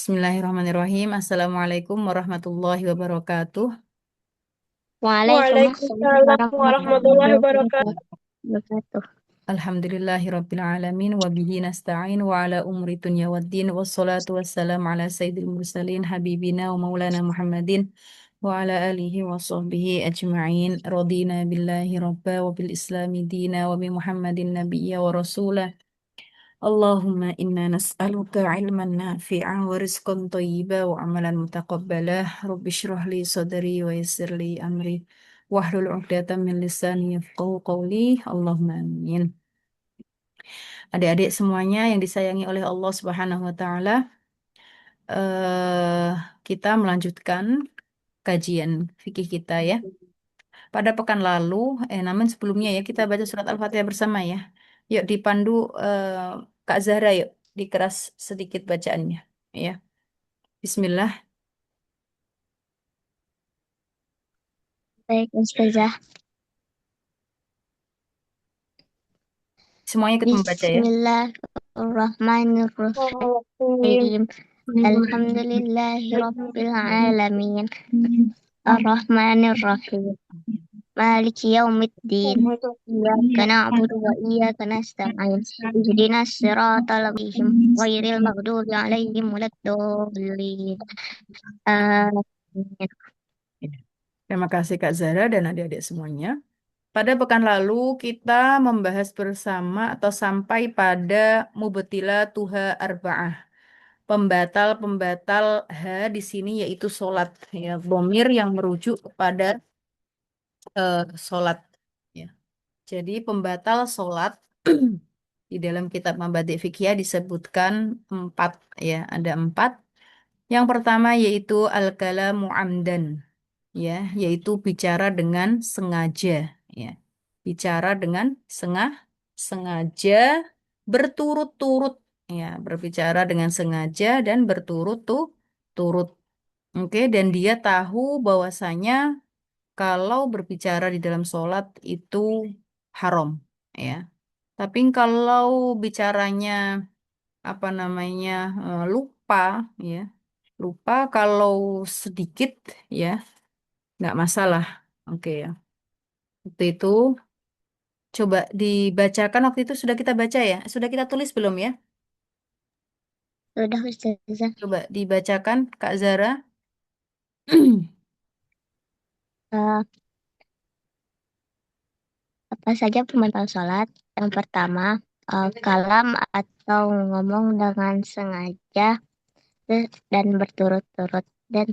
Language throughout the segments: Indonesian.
Bismillahirrahmanirrahim. Assalamualaikum warahmatullahi wabarakatuh. Waalaikumsalam Waalaikumsalam warahmatullahi warahmatullahi wabarakatuh. wabarakatuh. Alhamdulillahi rabbil alamin wa bihi nasta'in wa ala umri dunya waddin wassalatu wassalamu ala sayyidil mursalin habibina wa maulana Muhammadin wa ala alihi wa sahbihi ajma'in. Radina billahi rabba wa bil islami dina wa bi Muhammadin nabiyya wa rasulah. Allahumma inna nas'aluka ilman nafi'an wa rizqan thayyiba wa amalan mutaqabbalah. Rabbi shrah li sadri wa yassir li amri wahlul 'uqdatam min lisani yafqahu qawli. Allahumma amin. Adik-adik semuanya yang disayangi oleh Allah Subhanahu wa taala, eh kita melanjutkan kajian fikih kita ya. Pada pekan lalu, namun sebelumnya ya kita baca surat Al-Fatihah bersama ya. Yuk dipandu eh, Kak Zahra yuk, dikeras sedikit bacaannya ya. Bismillah. Baik, Ustazah. Semuanya ikut membaca ya. Bismillahirrahmanirrahim. Alhamdulillahirabbil alamin. Arrahmanirrahim. Maliki yaumiddin. Iyyaka na'budu wa iyyaka nasta'in. Ihdinas siratal mustaqim. Ghairil maghdubi 'alaihim waladdallin. Amin. Terima kasih Kak Zahra dan adik-adik semuanya. Pada pekan lalu kita membahas bersama atau sampai pada mubtila tuha arba'ah. Pembatal-pembatal di sini yaitu solat ya, dhamir yang merujuk kepada solat ya. Jadi pembatal solat di dalam kitab Mabadik Fikih disebutkan empat ya, ada empat. Yang pertama yaitu al-kalamu amdan ya, yaitu bicara dengan sengaja ya. Bicara dengan sengaja berturut-turut ya, berbicara dengan sengaja dan berturut-turut. Oke, dan dia tahu bahwasanya kalau berbicara di dalam sholat itu haram ya. Tapi kalau bicaranya apa namanya lupa ya, lupa kalau sedikit ya nggak masalah. Oke ya. Waktu itu coba dibacakan waktu itu sudah kita baca ya? Sudah kita tulis belum ya? Sudah, Ustazah. Coba dibacakan Kak Zara. Eh, apa saja pembatal sholat? Yang pertama, kalam atau ngomong dengan sengaja dan berturut-turut dan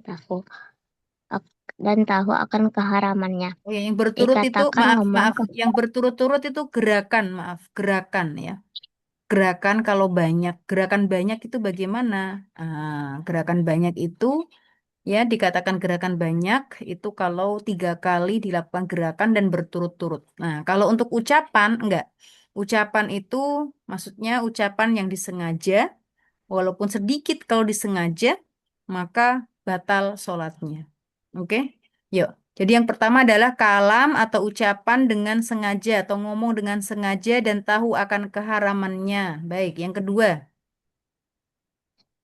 tahu akan keharamannya. Oh ya, yang berturut itu Dikatakan maaf ngomong maaf, yang berturut-turut itu gerakan, maaf, gerakan ya. Gerakan kalau banyak, gerakan banyak itu bagaimana? Gerakan banyak itu ya dikatakan gerakan banyak itu kalau 3 kali dilakukan gerakan dan berturut-turut. Nah, kalau untuk ucapan enggak. Ucapan itu maksudnya ucapan yang disengaja, walaupun sedikit kalau disengaja, maka batal sholatnya. Oke? Yuk. Jadi yang pertama adalah kalam atau ucapan dengan sengaja atau ngomong dengan sengaja dan tahu akan keharamannya. Baik. Yang kedua,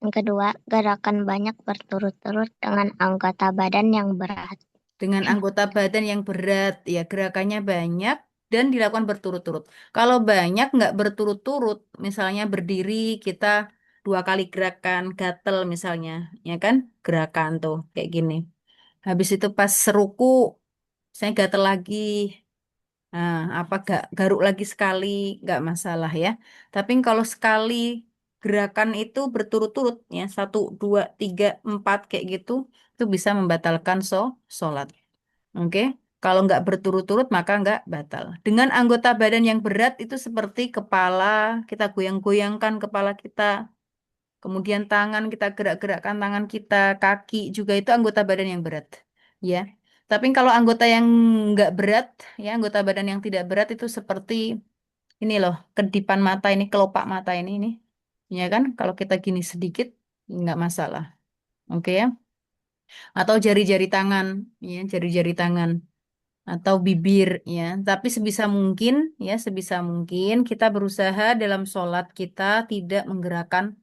yang kedua, gerakan banyak berturut-turut dengan anggota badan yang berat. dengan anggota badan yang berat, ya gerakannya banyak dan dilakukan berturut-turut. Kalau banyak nggak berturut-turut, misalnya berdiri kita 2 kali gerakan, gatel misalnya, ya kan? Gerakan tuh kayak gini. Habis itu pas seruku, saya gatel lagi. Nah, apa gak garuk lagi sekali, nggak masalah ya. Tapi kalau sekali gerakan itu berturut-turut, ya 1, 2, 3, 4 kayak gitu, itu bisa membatalkan sholat. Oke, kalau nggak berturut-turut maka nggak batal. Dengan anggota badan yang berat itu seperti kepala, kita goyang-goyangkan kepala kita, kemudian tangan kita gerak-gerakkan tangan kita, kaki juga itu anggota badan yang berat. Ya. Tapi kalau anggota yang nggak berat, ya anggota badan yang tidak berat itu seperti ini loh, kedipan mata ini, kelopak mata ini. Ya kan? Kalau kita gini sedikit nggak masalah. Oke ya. Atau jari-jari tangan, ya jari-jari tangan atau bibir ya. Tapi sebisa mungkin kita berusaha dalam sholat kita tidak menggerakkan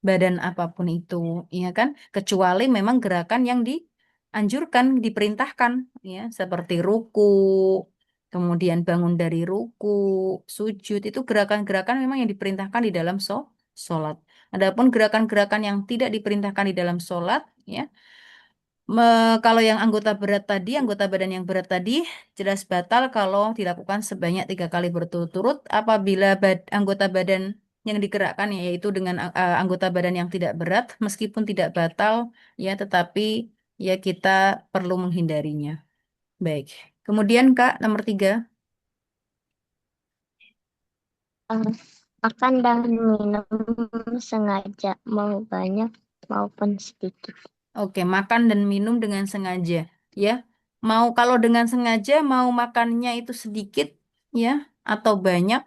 badan apapun itu, ya kan? Kecuali memang gerakan yang dianjurkan, diperintahkan, ya, seperti ruku, kemudian bangun dari ruku, sujud, itu gerakan-gerakan memang yang diperintahkan di dalam sholat. Adapun gerakan-gerakan yang tidak diperintahkan di dalam sholat, ya, kalau yang anggota berat tadi, anggota badan yang berat tadi, jelas batal kalau dilakukan sebanyak 3 kali berturut-turut. Apabila anggota badan yang digerakkan, yaitu dengan anggota badan yang tidak berat, meskipun tidak batal, ya, tetapi ya kita perlu menghindarinya. Baik. Kemudian Kak, nomor 3. Eh, Makan dan minum sengaja, mau banyak maupun sedikit. Oke, makan dan minum dengan sengaja, ya. Mau kalau dengan sengaja, mau makannya itu sedikit, ya, atau banyak.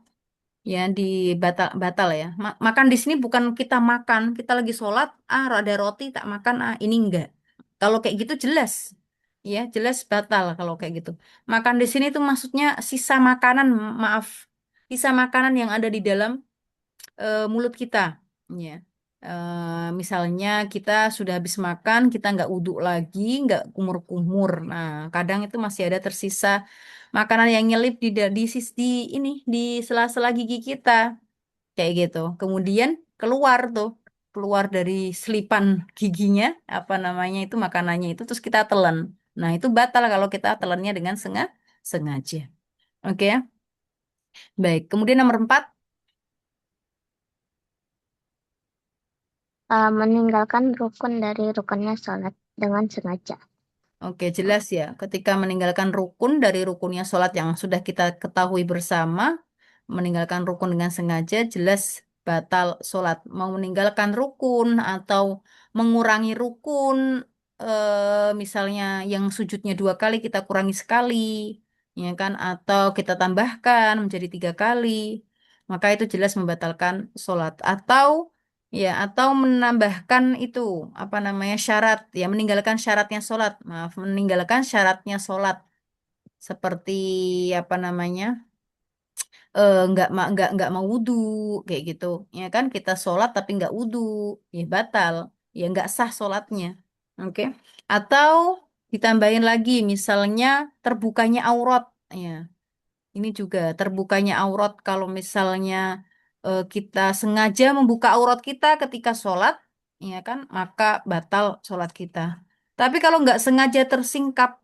Ya di batal batal ya, makan di sini bukan kita makan kita lagi sholat, ada roti tak makan, ini enggak. Kalau kayak gitu jelas, ya jelas batal kalau kayak gitu. Makan di sini tuh maksudnya sisa makanan, maaf, sisa makanan yang ada di dalam mulut kita, ya. Misalnya kita sudah habis makan, kita nggak wudhu lagi, nggak kumur-kumur, nah kadang itu masih ada tersisa makanan yang nyelip di ini, di sela-sela gigi kita, kayak gitu. Kemudian keluar tuh, keluar dari selipan giginya, apa namanya itu makanannya itu, terus kita telan. Nah, itu batal kalau kita telannya dengan sengaja. Oke ya. Baik. Kemudian nomor 4. Meninggalkan rukun dari rukunnya sholat dengan sengaja. Oke, jelas ya. Ketika meninggalkan rukun dari rukunnya sholat yang sudah kita ketahui bersama, meninggalkan rukun dengan sengaja, jelas batal sholat. Mau meninggalkan rukun atau mengurangi rukun, misalnya yang sujudnya 2 kali kita kurangi sekali, ya kan? Atau kita tambahkan menjadi 3 kali, maka itu jelas membatalkan sholat. atau menambahkan itu, apa namanya, syarat, ya, meninggalkan syaratnya sholat, maaf, meninggalkan syaratnya sholat, seperti apa namanya, nggak mau wudhu, kayak gitu, ya kan, kita sholat tapi nggak wudhu, ya batal, ya nggak sah sholatnya. Oke. Atau ditambahin lagi, misalnya terbukanya aurat, ya, ini juga terbukanya aurat. Kalau misalnya kita sengaja membuka aurat kita ketika sholat, ya kan, maka batal sholat kita. Tapi kalau nggak sengaja tersingkap,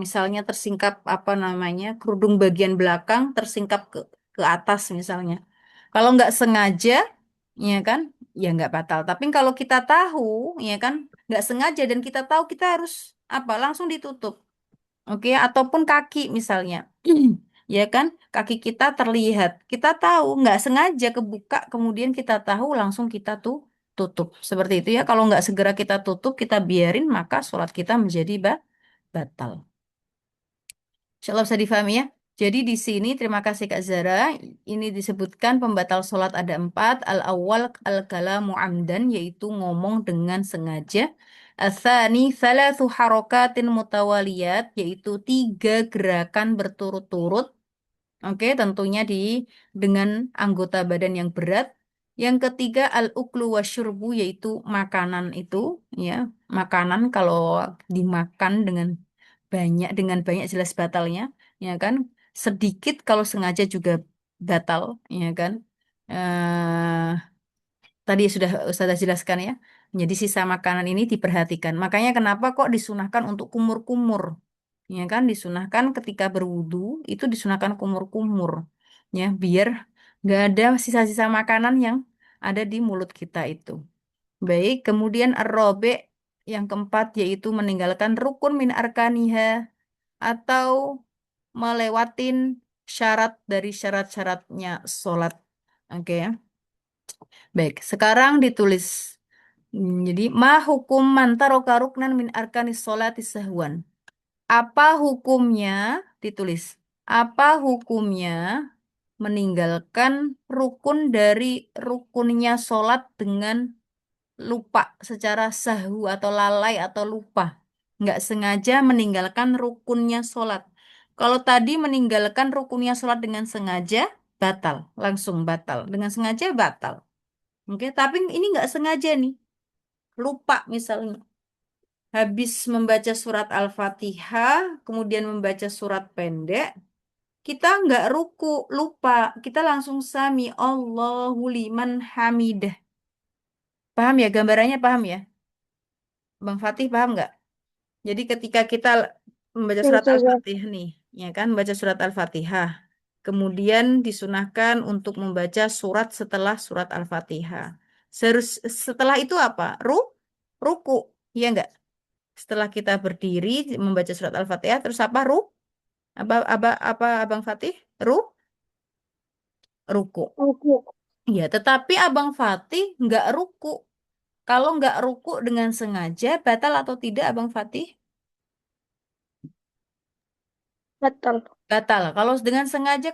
misalnya tersingkap, apa namanya, kerudung bagian belakang tersingkap ke atas misalnya. Kalau nggak sengaja, ya kan, ya nggak batal. Tapi kalau kita tahu, ya kan, nggak sengaja dan kita tahu, kita harus apa? Langsung ditutup. Oke, ataupun kaki misalnya. Ya kan, kaki kita terlihat. Kita tahu, nggak sengaja kebuka, kemudian kita tahu, langsung kita tuh tutup. Seperti itu ya, kalau nggak segera kita tutup, kita biarin, maka sholat kita menjadi batal. Insya Allah bisa difahami ya. Jadi di sini, terima kasih Kak Zara. Ini disebutkan pembatal sholat ada 4. Al-awwal al-kalamu amdan, yaitu ngomong dengan sengaja. Asani thalathu harokatin mutawaliyat, yaitu 3 gerakan berturut-turut. Oke, tentunya dengan anggota badan yang berat. Yang ketiga al-uklu wasyurbu, yaitu makanan itu, ya, makanan kalau dimakan dengan banyak jelas batalnya, ya kan. Sedikit kalau sengaja juga batal, ya kan. Eh Tadi sudah Ustazah jelaskan ya. Jadi sisa makanan ini diperhatikan. Makanya kenapa kok disunahkan untuk kumur-kumur. Ya kan, disunahkan ketika berwudu, itu disunahkan kumur-kumur. Ya, biar nggak ada sisa-sisa makanan yang ada di mulut kita itu. Baik, kemudian arrobe yang keempat, yaitu meninggalkan rukun min arkaniha, atau melewatin syarat dari syarat-syaratnya sholat. Oke ya. Baik, sekarang ditulis. Jadi, ma hukum man taroka ruknan min arkanis sholati sahwan. Apa hukumnya, ditulis. Apa hukumnya meninggalkan rukun dari rukunnya sholat dengan lupa, secara sahwu atau lalai atau lupa. Nggak sengaja meninggalkan rukunnya sholat. Kalau tadi meninggalkan rukunnya sholat dengan sengaja, batal. Langsung batal. Dengan sengaja batal. Oke, tapi ini nggak sengaja nih, lupa misalnya. Habis membaca surat Al-Fatihah, kemudian membaca surat pendek, kita nggak ruku, lupa. Kita langsung sami Allahu liman hamidah. Paham ya gambarannya, paham ya? Bang Fatih paham nggak? Jadi ketika kita membaca Ya, surat coba. Al-Fatihah nih, ya kan, membaca surat Al-Fatihah. Kemudian disunahkan untuk membaca surat setelah surat Al-Fatihah. Setelah itu apa? Ruku, ya enggak? Setelah kita berdiri membaca surat Al-Fatihah, terus apa? Apa Abang Fatih? Ruku. Aku Ya, tetapi Abang Fatih nggak ruku. Kalau nggak ruku dengan sengaja, batal atau tidak Abang Fatih? betul. Batal. Kalau dengan sengaja,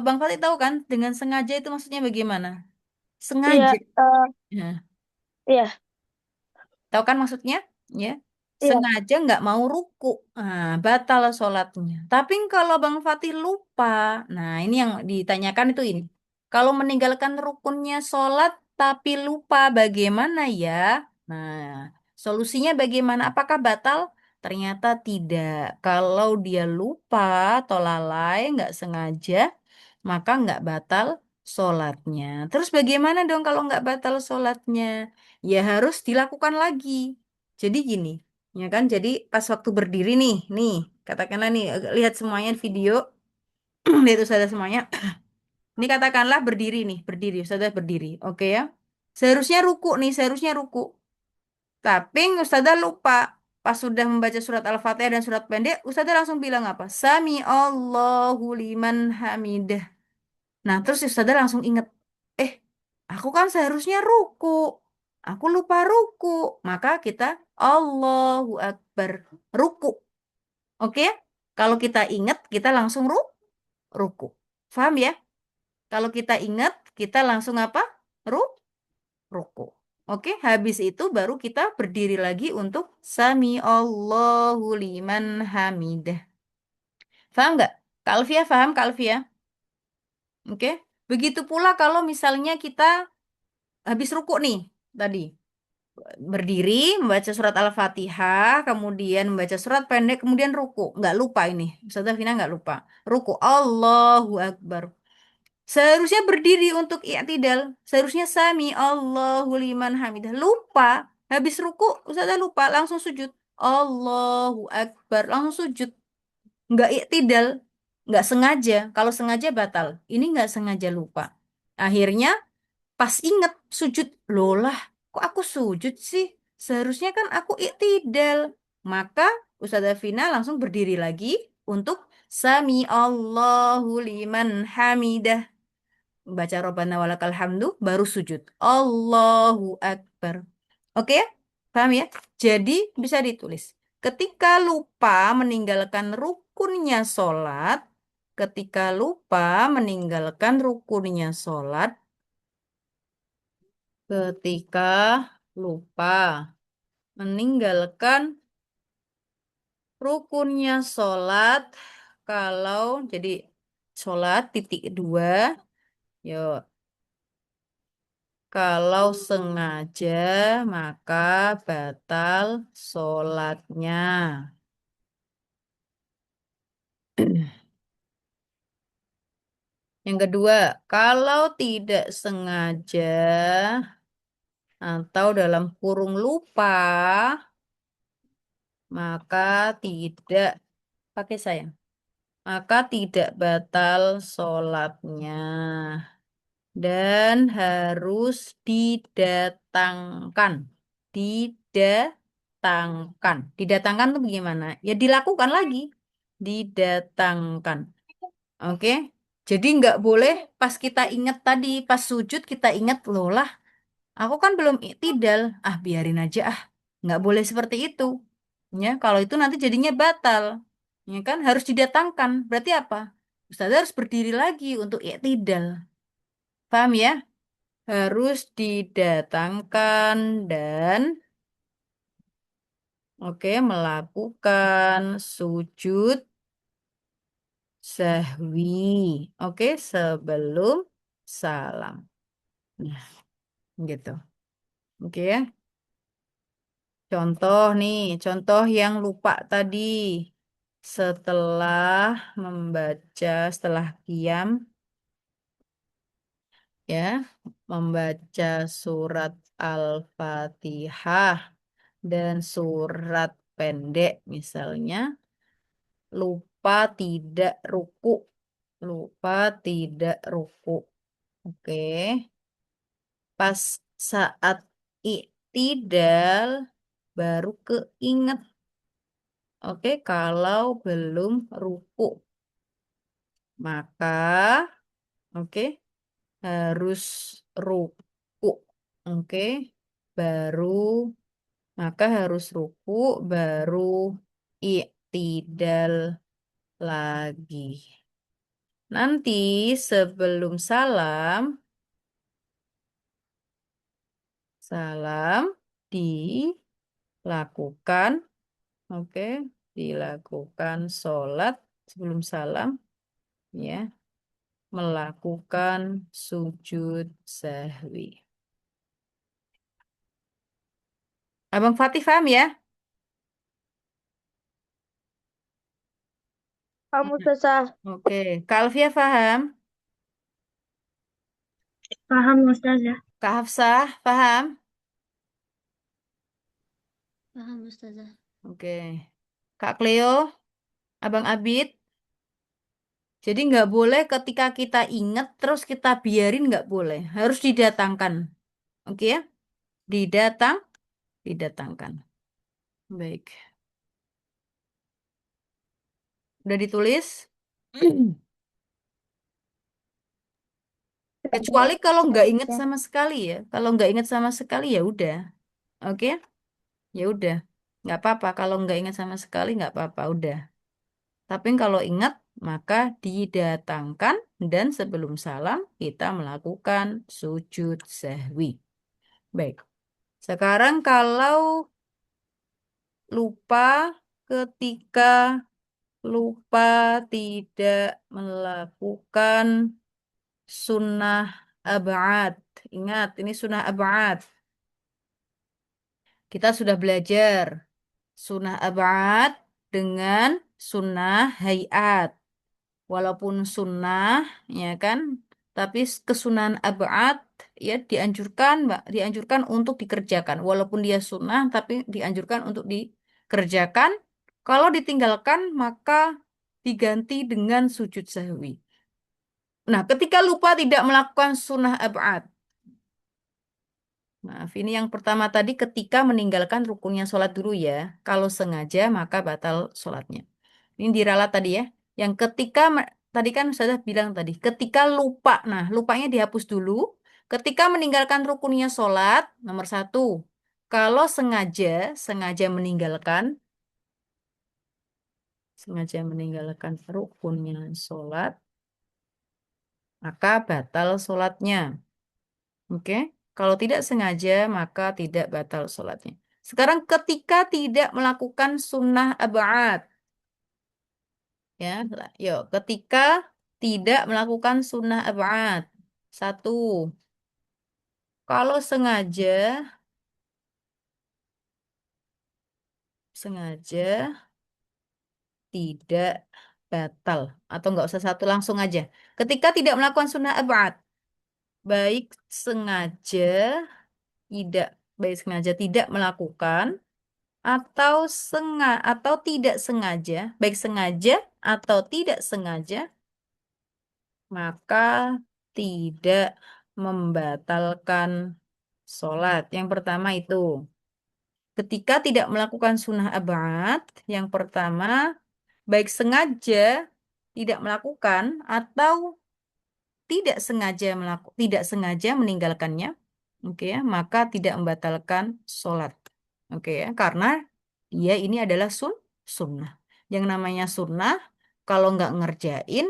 Bang Fatih tahu kan? Dengan sengaja itu maksudnya bagaimana? Iya, Sengaja. Nah, iya, tahu kan maksudnya? Ya. iya. Sengaja nggak mau ruku. Nah, batal sholatnya. Tapi kalau Bang Fatih lupa, nah ini yang ditanyakan itu ini. Kalau meninggalkan rukunnya sholat tapi lupa bagaimana ya? Nah, solusinya bagaimana? Apakah batal? Ternyata tidak. Kalau dia lupa atau lalai, nggak sengaja, maka nggak batal sholatnya. Terus bagaimana dong kalau nggak batal sholatnya? Ya harus dilakukan lagi. Jadi gini, ya kan? Jadi pas waktu berdiri nih, katakanlah nih, lihat semuanya video, lihat ustazah semuanya. Ini katakanlah berdiri nih, berdiri, ustazah berdiri, oke ya? Seharusnya ruku nih, seharusnya ruku. Tapi ustazah lupa. Pas sudah membaca surat Al-Fatihah dan surat pendek, ustazah langsung bilang apa? Sami Allahu liman hamidah. Nah, terus Ustazah langsung inget, eh, aku kan seharusnya ruku. Aku lupa ruku. Maka kita Allahu Akbar. Ruku. Oke? Kalau kita ingat, kita langsung ruku. Paham ya? Kalau kita ingat, kita langsung apa? Ru, ruku. Oke, habis itu baru kita berdiri lagi untuk Sami Allahu liman hamidah. Paham nggak? Kak Alfia, paham Kak Alfia? Oke. Begitu pula kalau misalnya kita habis ruku nih tadi berdiri membaca surat Al-Fatihah kemudian membaca surat pendek kemudian ruku nggak lupa ini Ustazah Vina nggak lupa ruku Allahu Akbar seharusnya berdiri untuk i'tidal seharusnya sami Allahu liman hamidah lupa habis ruku Ustazah lupa langsung sujud Allahu Akbar langsung sujud nggak i'tidal nggak sengaja kalau sengaja batal ini nggak sengaja lupa akhirnya pas inget sujud, loh lah, kok aku sujud sih? Seharusnya kan aku iktidal. Maka Ustazah Vina langsung berdiri lagi untuk Sami Allahu liman hamidah. Baca Rabbana walakal hamdu, baru sujud. Allahu Akbar. Oke ya? Paham ya? Jadi bisa ditulis. Ketika lupa meninggalkan rukunnya sholat, ketika lupa meninggalkan rukunnya sholat, ketika lupa meninggalkan rukunnya sholat, kalau jadi sholat titik dua, yuk. Kalau sengaja maka batal sholatnya. Yang kedua, kalau tidak sengaja atau dalam kurung lupa, maka tidak pakai saya. Maka tidak batal sholatnya dan harus didatangkan. Didatangkan. Didatangkan tuh bagaimana? Ya dilakukan lagi. Didatangkan. Oke? Jadi nggak boleh pas kita ingat tadi, pas sujud kita ingat loh lah, aku kan belum iktidal. Ah, biarin aja ah. Nggak boleh seperti itu. Ya, kalau itu nanti jadinya batal. Ya kan harus didatangkan. Berarti apa? Ustazah harus berdiri lagi untuk iktidal. Paham ya? Harus didatangkan dan oke melakukan sujud sahwi. Oke, sebelum salam. Nah, gitu. Oke ya. Contoh nih, contoh yang lupa tadi. Setelah qiyam, ya, membaca surat Al-Fatihah dan surat pendek misalnya, lupa tidak ruku, lupa tidak ruku. Oke, pas saat iktidal baru keinget. Oke, kalau belum ruku, maka oke harus ruku. Oke, baru maka harus ruku baru iktidal lagi. Nanti sebelum salam, salam dilakukan, oke, dilakukan sholat sebelum salam, ya, melakukan sujud sahwi. Abang Fatih paham ya? Kamu Ustazah. Oke, Kak Alfia paham? Paham Ustazah. Kak Hafsah paham? Paham Ustazah. Oke. Kak Cleo, Abang Abid. Jadi nggak boleh ketika kita ingat terus kita biarin nggak boleh. Harus didatangkan. Oke ya? Didatang, didatangkan. Baik. Udah ditulis? Kecuali kalau nggak ingat Baca. sama sekali ya. Kalau nggak ingat sama sekali ya udah. Oke? Ya udah. Nggak apa-apa. Kalau nggak ingat sama sekali nggak apa-apa. Udah. Tapi kalau ingat, maka didatangkan dan sebelum salam kita melakukan sujud sahwi. Baik. Sekarang kalau lupa ketika lupa tidak melakukan sunnah ab'ad. Ingat, ini sunnah ab'ad. Kita sudah belajar sunnah ab'ad dengan sunnah hayat. Walaupun sunnah ya kan, tapi kesunahan abad ya dianjurkan Mbak, dianjurkan untuk dikerjakan walaupun dia sunnah tapi dianjurkan untuk dikerjakan. Kalau ditinggalkan maka diganti dengan sujud sahwi. Nah, ketika lupa tidak melakukan sunnah abad, maaf, ini yang pertama tadi ketika meninggalkan rukunnya sholat dulu ya. Kalau sengaja maka batal sholatnya. Ini diralat tadi ya. Yang ketika tadi kan saya bilang tadi, ketika lupa. Nah, lupanya dihapus dulu. Ketika meninggalkan rukunnya sholat, nomor satu. Kalau sengaja meninggalkan rukunnya sholat, maka batal sholatnya. Oke? Kalau tidak sengaja, maka tidak batal sholatnya. Sekarang ketika tidak melakukan sunnah abad. Ya, yuk. Ketika tidak melakukan sunnah abad. Satu, kalau sengaja tidak batal. Atau nggak usah satu, langsung aja. Ketika tidak melakukan sunnah abad, baik sengaja tidak, baik sengaja tidak melakukan, atau tidak sengaja, baik sengaja atau tidak sengaja, maka tidak membatalkan sholat. Yang pertama itu, ketika tidak melakukan sunnah abad, yang pertama, baik sengaja tidak melakukan atau tidak sengaja meninggalkannya, oke ya, maka tidak membatalkan sholat, oke ya, karena dia ini adalah sunnah. Yang namanya sunnah, kalau nggak ngerjain,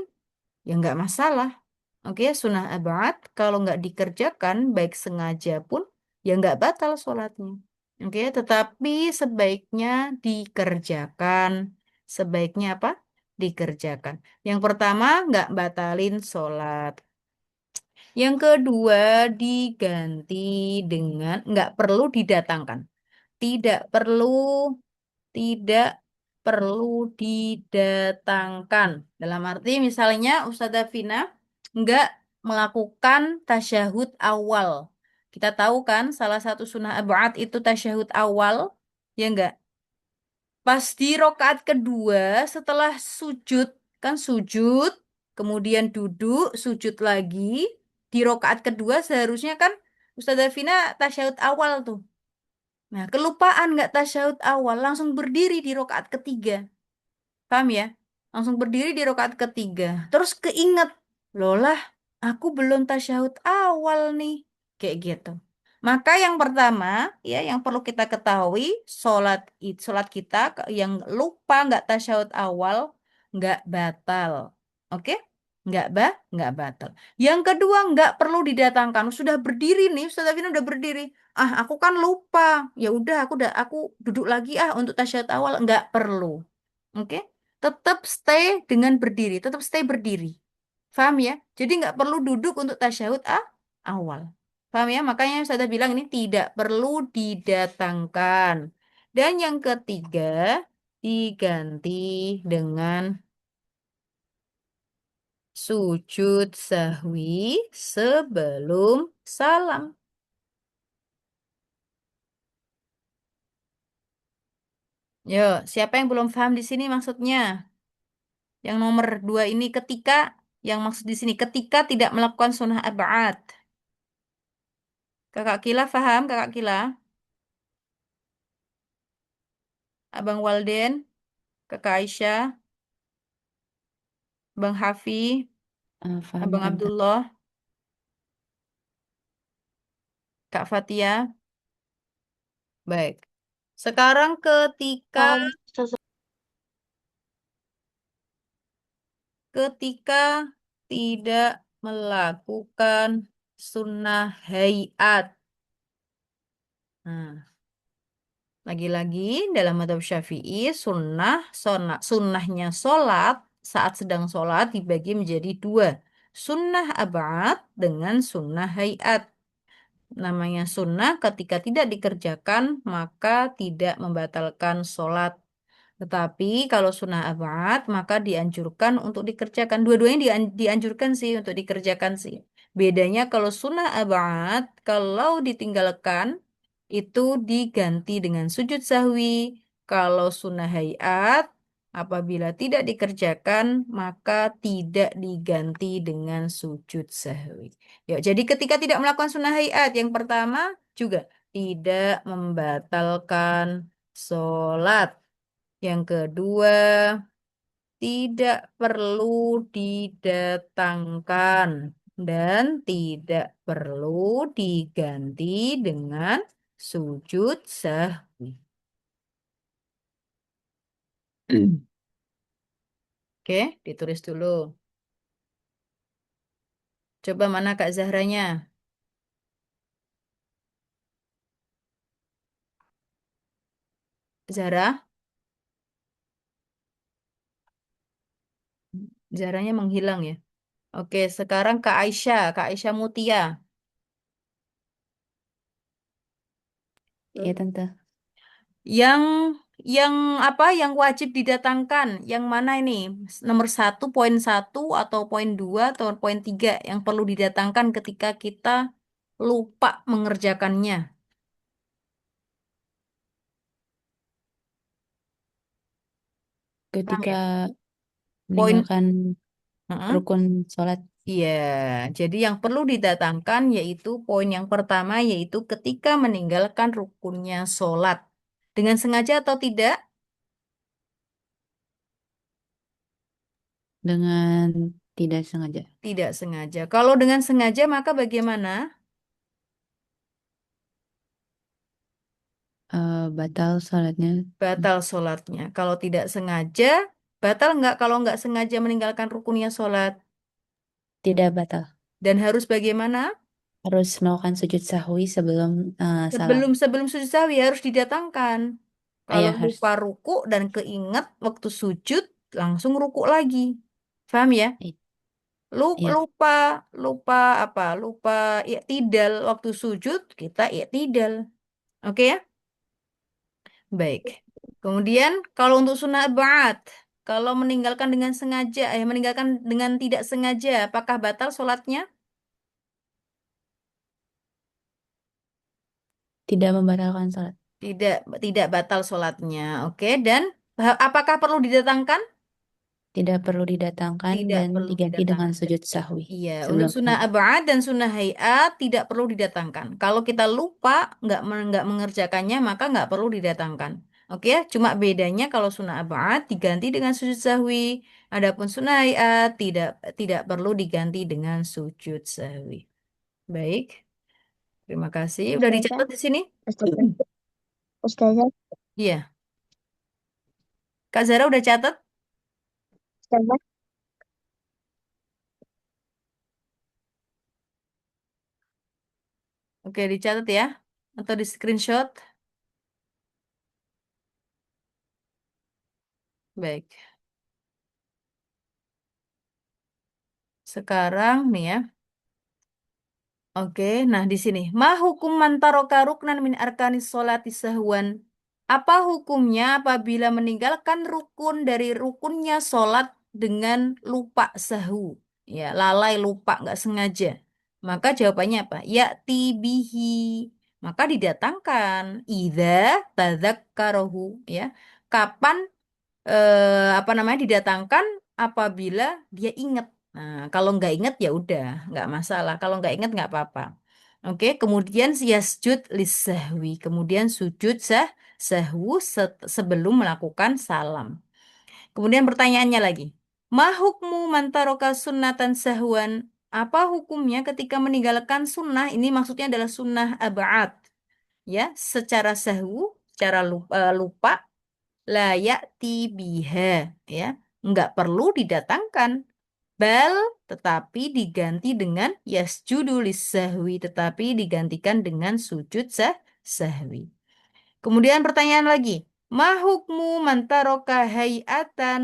ya nggak masalah. Oke, sunnah abad kalau nggak dikerjakan baik sengaja pun ya nggak batal sholatnya. Oke, tetapi sebaiknya dikerjakan. Sebaiknya apa? Dikerjakan. Yang pertama nggak batalin sholat. Yang kedua diganti dengan nggak perlu didatangkan. Tidak perlu, tidak perlu didatangkan. Dalam arti misalnya Ustazah Vina nggak melakukan tasyahud awal. Kita tahu kan salah satu sunnah ab'ad itu tasyahud awal, ya enggak? Pas di rokaat kedua setelah sujud, kan sujud, kemudian duduk, sujud lagi. Di rokaat kedua seharusnya kan Ustazah Vina tasyahud awal tuh. Nah, kelupaan nggak tasyahud awal, langsung berdiri di rokaat ketiga. Paham ya? Langsung berdiri di rokaat ketiga. Terus keinget, loh lah, aku belum tasyahud awal nih. Kayak gitu. Maka yang pertama, ya, yang perlu kita ketahui, sholat kita yang lupa nggak tasyahud awal, nggak batal. Oke? Nggak batal. Yang kedua, nggak perlu didatangkan. Sudah berdiri nih, Ustaz Afina udah berdiri. Ah, aku kan lupa. Ya udah, aku duduk lagi ah untuk tasyahud awal. Nggak perlu. Oke? Tetap stay dengan berdiri, tetap stay berdiri. Paham ya? Jadi nggak perlu duduk untuk tasyahud awal. Paham ya? Makanya saya bilang ini tidak perlu didatangkan. Dan yang ketiga, diganti dengan sujud sahwi sebelum salam. Yo, siapa yang belum paham di sini maksudnya? Yang nomor dua ini ketika, yang maksud di sini ketika tidak melakukan sunnah ab'ad. Kakak Kila paham, Kakak Kila? Abang Walden, Kakak Aisyah, Bang Hafi, Paham Abang Tante. Abdullah, Kak Fatia. Baik. Sekarang Paham, Ustazah. ketika tidak melakukan sunnah hayat. Nah, lagi-lagi dalam madhab Syafi'i sunnahnya sholat saat sedang sholat dibagi menjadi dua. Sunnah abad dengan sunnah hayat. Namanya sunnah ketika tidak dikerjakan maka tidak membatalkan sholat. Tetapi kalau sunnah abad maka dianjurkan untuk dikerjakan. Dua-duanya dianjurkan sih untuk dikerjakan sih. Bedanya kalau sunnah abad kalau ditinggalkan itu diganti dengan sujud sahwi. Kalau sunnah hayat apabila tidak dikerjakan maka tidak diganti dengan sujud sahwi. Ya, jadi ketika tidak melakukan sunnah hayat yang pertama juga tidak membatalkan sholat. Yang kedua, tidak perlu didatangkan dan tidak perlu diganti dengan sujud sahwi. Oke, ditulis dulu. Coba mana Kak Zahranya? Zahra? Zahranya menghilang ya. Oke, sekarang Kak Aisyah Mutia. Iya Tante. Yang yang apa? Yang wajib didatangkan? Yang mana ini? Nomor satu, poin satu, atau poin dua, atau poin tiga yang perlu didatangkan ketika kita lupa mengerjakannya. Paham Ketika ya? Poin, meninggalkan Heeh. rukun sholat Iya. Jadi yang perlu didatangkan yaitu poin yang pertama yaitu ketika meninggalkan rukunnya sholat dengan sengaja atau tidak? dengan tidak sengaja, Tidak sengaja. Kalau dengan sengaja maka bagaimana? batal sholatnya. Batal sholatnya. Kalau tidak sengaja, batal nggak kalau nggak sengaja meninggalkan rukunnya sholat? Tidak batal. Dan harus bagaimana? Harus melakukan sujud sahwi sebelum salam. Sebelum sebelum sujud sahwi harus didatangkan. Kalau Ayah lupa harus. ruku dan keinget waktu sujud, langsung ruku lagi. Paham ya? Ya, Lupa, lupa apa? Lupa i'tidal waktu sujud kita i'tidal. Oke ya? Baik. Kemudian kalau untuk sunnah ba'at, kalau meninggalkan dengan sengaja, meninggalkan dengan tidak sengaja, apakah batal sholatnya? tidak membatalkan sholat. Tidak, tidak batal sholatnya. Oke, dan apakah perlu didatangkan? Tidak perlu didatangkan Tidak dan perlu diganti dengan didatangkan. sujud sahwi Iya, untuk sebelum sunnah salam. ab'ad dan sunnah hayat tidak perlu didatangkan. Kalau kita lupa nggak mengerjakannya maka nggak perlu didatangkan. Oke ya, cuma bedanya kalau sunnah ab'ad diganti dengan sujud sahwi, adapun sunnah hayat tidak tidak perlu diganti dengan sujud sahwi. Baik, terima kasih. Udah Ustazah, dicatat di sini? Ustazah, Ustazah, Iya, Kak Zara udah catat? Ustazah. Oke, dicatat ya, atau di screenshot. Baik, sekarang nih ya. Oke, nah di sini. Ma hukum man taroka ruknan min arkanis sholati sahwan. Apa hukumnya apabila meninggalkan rukun dari rukunnya sholat dengan lupa sahu? Ya, lalai lupa, nggak sengaja. Maka jawabannya apa? Ya tibihi. Maka didatangkan. Idza tadzakkarohu. Ya, kapan apa namanya didatangkan apabila dia ingat. Nah, kalau nggak ingat ya udah, nggak masalah. Kalau nggak ingat nggak apa-apa. Oke, kemudian yasjud lisahwi. Kemudian sujud sahwu sebelum melakukan salam. Kemudian pertanyaannya lagi. Ma hukmu man taraka sunnatan sahwan? Apa hukumnya ketika meninggalkan sunnah? Ini maksudnya adalah sunnah ab'ad. Ya, secara sahwu, secara lupa layak biha ya nggak perlu didatangkan bal tetapi diganti dengan yasjudu sahwi tetapi digantikan dengan sujud sahwi. Kemudian pertanyaan lagi, ma hukmu man taraka hayatan?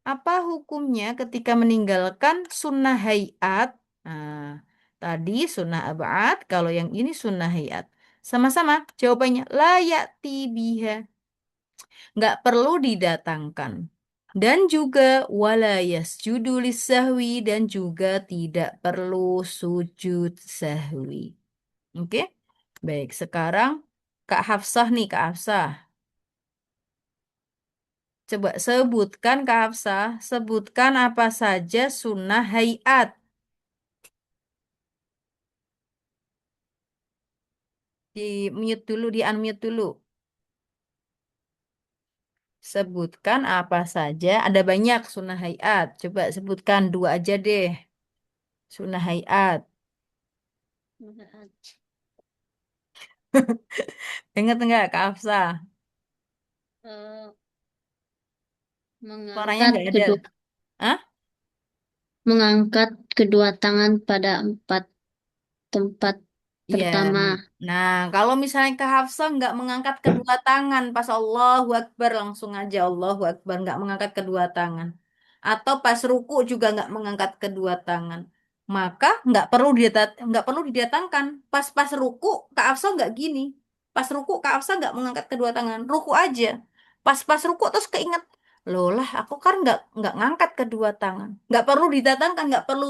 Apa hukumnya ketika meninggalkan sunnah hayat? Nah, tadi sunnah abad, kalau yang ini sunnah hayat. Sama-sama jawabannya layak biha nggak perlu didatangkan. Dan juga wala yasjudu sahwi dan juga tidak perlu sujud sahwi. Oke? Baik, sekarang Kak Hafsah nih, Kak Hafsah. Coba sebutkan Kak Hafsah, sebutkan apa saja sunnah hayat. Di mute dulu, di unmute dulu. Sebutkan apa saja, ada banyak sunnah hayat. Coba sebutkan dua aja deh, sunnah hayat. Ingat enggak Kak Hafsah? Eh, Suaranya mengangkat nggak ada. kedua Hah? mengangkat kedua tangan pada empat tempat Iya. pertama. Nah, kalau misalnya ke Hafsah nggak mengangkat kedua tangan pas Allahu Akbar langsung aja Allahu Akbar nggak mengangkat kedua tangan. Atau pas ruku juga nggak mengangkat kedua tangan. Maka nggak perlu didatangkan. Pas ruku Kak Hafsah nggak gini. Pas ruku Kak Hafsah nggak mengangkat kedua tangan. Ruku aja. Pas ruku terus keinget. Loh lah, aku kan nggak ngangkat kedua tangan. Nggak perlu didatangkan, nggak perlu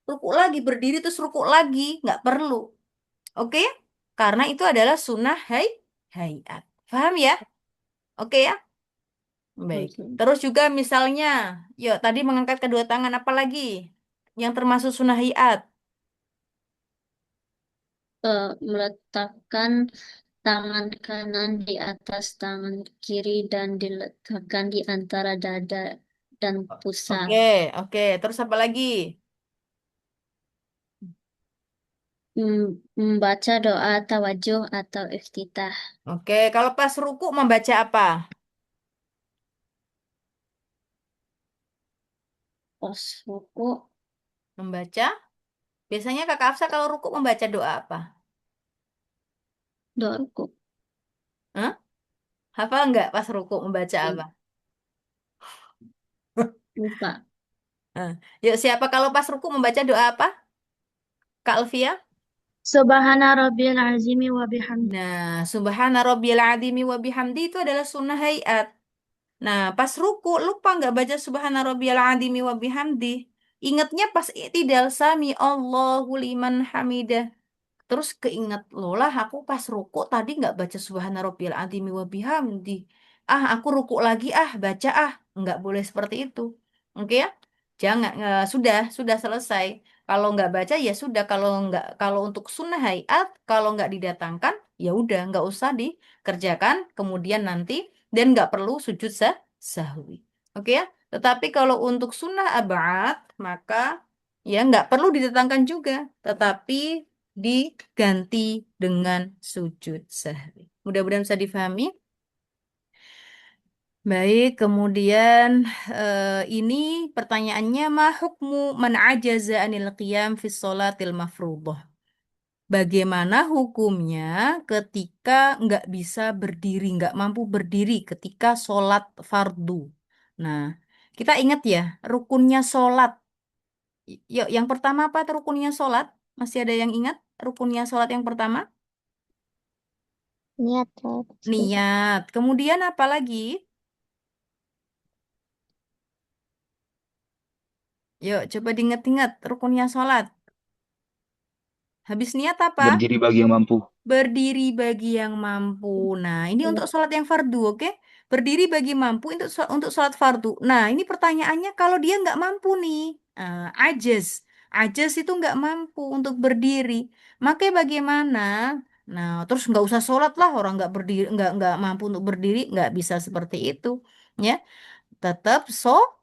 ruku lagi berdiri terus ruku lagi, nggak perlu. Oke, karena itu adalah sunnah hayat. Paham ya? Oke ya? Baik. Oke. Terus juga misalnya, yuk tadi mengangkat kedua tangan apa lagi? Yang termasuk sunnah hayat. Meletakkan tangan kanan di atas tangan kiri dan diletakkan di antara dada dan pusar. Oke, oke. Terus apa lagi? Membaca doa tawajuh atau iftitah. Oke, kalau pas ruku membaca apa? Pas ruku, Membaca? Biasanya Kakak Hafsah kalau ruku membaca doa apa? doa ruku. Hah? Hafal nggak pas ruku membaca Hmm, apa? Lupa. Nah, yuk siapa kalau pas ruku membaca doa apa? Kak Alfia? Subhana rabbiyal azimi wa bihamdi. Nah, subhana rabbiyal azimi wa bihamdi itu adalah sunnah hayat. Nah, pas ruku lupa nggak baca subhana rabbiyal azimi wa bihamdi. Ingatnya pas i'tidal sami Allahu liman hamidah. Terus keinget loh lah aku pas ruku tadi nggak baca subhana rabbiyal azimi wa bihamdi. Ah, aku ruku lagi baca nggak boleh seperti itu. Oke ya? Jangan sudah selesai. Kalau nggak baca ya sudah kalau untuk sunnah hayat kalau nggak didatangkan ya udah nggak usah dikerjakan kemudian nanti dan nggak perlu sujud sahwi. Oke ya? Tetapi kalau untuk sunnah abad maka ya nggak perlu didatangkan juga, tetapi diganti dengan sujud sahwi. Mudah-mudahan bisa difahami. Baik, kemudian ini pertanyaannya ma hukmu man ajaza anil qiyam fi sholatil mafruḍah. Bagaimana hukumnya ketika nggak bisa berdiri, nggak mampu berdiri ketika sholat fardu? Nah, kita ingat ya, rukunnya sholat. Yuk, yang pertama apa tuh rukunnya sholat? Masih ada yang ingat rukunnya sholat yang pertama? Niat sholat. Niat. Kemudian apa lagi? Yuk, coba diingat-ingat rukunnya sholat. Habis niat apa? Berdiri bagi yang mampu. Berdiri bagi yang mampu. Nah, ini untuk sholat yang fardu, oke? Berdiri bagi mampu untuk sholat fardu. Nah, ini pertanyaannya kalau dia nggak mampu nih, ajaz. Ajaz itu nggak mampu untuk berdiri. Makanya bagaimana? Nah, terus nggak usah sholat lah orang nggak berdiri, nggak mampu untuk berdiri, nggak bisa seperti itu, ya. Tetap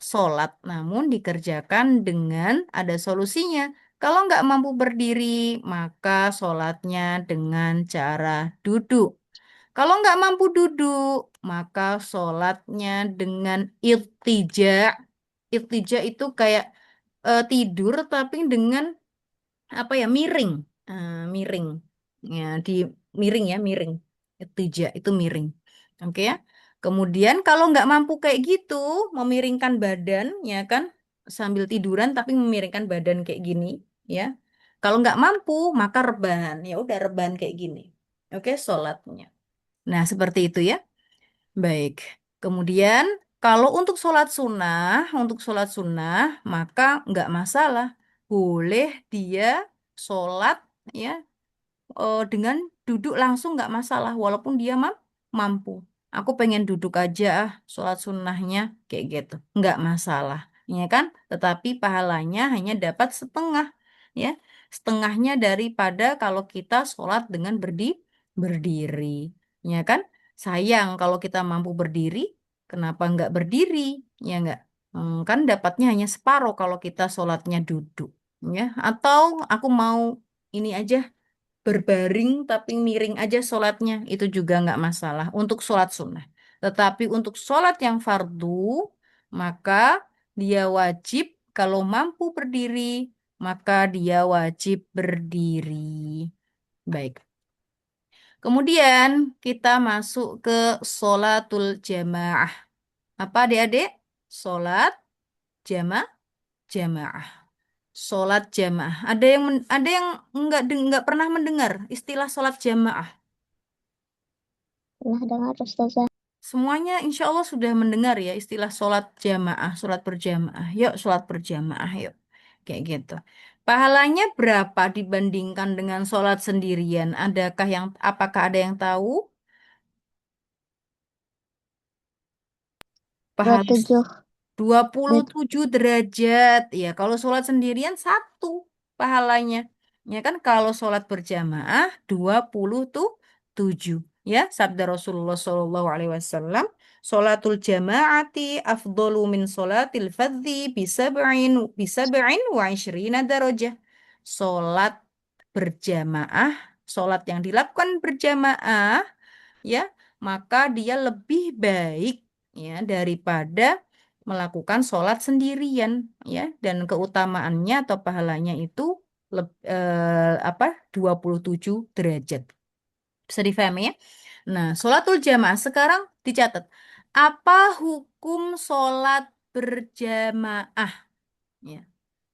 sholat, namun dikerjakan dengan ada solusinya. Kalau nggak mampu berdiri, maka sholatnya dengan cara duduk. Kalau nggak mampu duduk, maka sholatnya dengan iltija. Iltija itu kayak tidur tapi dengan apa ya miring. Miring ya di miring ya miring Ittija itu miring, oke ya. Kemudian kalau nggak mampu kayak gitu memiringkan badan ya kan sambil tiduran tapi memiringkan badan kayak gini ya, kalau nggak mampu maka rebahan ya udah rebahan kayak gini, oke sholatnya. Nah seperti itu ya. Baik, kemudian kalau untuk sholat sunnah maka nggak masalah, boleh dia sholat ya dengan duduk langsung nggak masalah, walaupun dia mampu. Aku pengen duduk aja sholat sunnahnya kayak gitu, nggak masalah, ya kan? Tetapi pahalanya hanya dapat setengah, ya, setengahnya daripada kalau kita sholat dengan berdiri, ya kan? Sayang kalau kita mampu berdiri, kenapa nggak berdiri, ya nggak? Kan dapatnya hanya separuh kalau kita sholatnya duduk, ya. Atau aku mau ini aja berbaring tapi miring aja sholatnya itu juga nggak masalah untuk sholat sunnah. Tetapi untuk sholat yang fardu maka dia wajib kalau mampu berdiri maka dia wajib berdiri. Baik. Kemudian kita masuk ke sholatul jamaah. Apa adik-adik? Sholat jamaah. Sholat jamaah. Ada yang nggak pernah mendengar istilah sholat jamaah. Pernah dengar Ustazah? Semuanya insya Allah sudah mendengar ya istilah sholat jamaah, sholat berjamaah. Yuk sholat berjamaah yuk. Kayak gitu. Pahalanya berapa dibandingkan dengan sholat sendirian? Apakah ada yang tahu? Pahala 27. 27 derajat. Ya, kalau sholat sendirian satu pahalanya. Ya kan kalau sholat berjamaah 27. Ya, sabda Rasulullah SAW, sholatul jamaati afdolu min sholatil fadzi bisab'in wa ishrina darajah. Sholat berjamaah, sholat yang dilakukan berjamaah, ya, maka dia lebih baik ya daripada melakukan sholat sendirian ya, dan keutamaannya atau pahalanya itu 27 derajat. Bisa difahami ya? Nah, sholatul jamaah sekarang dicatat. Apa hukum sholat berjamaah? Ya.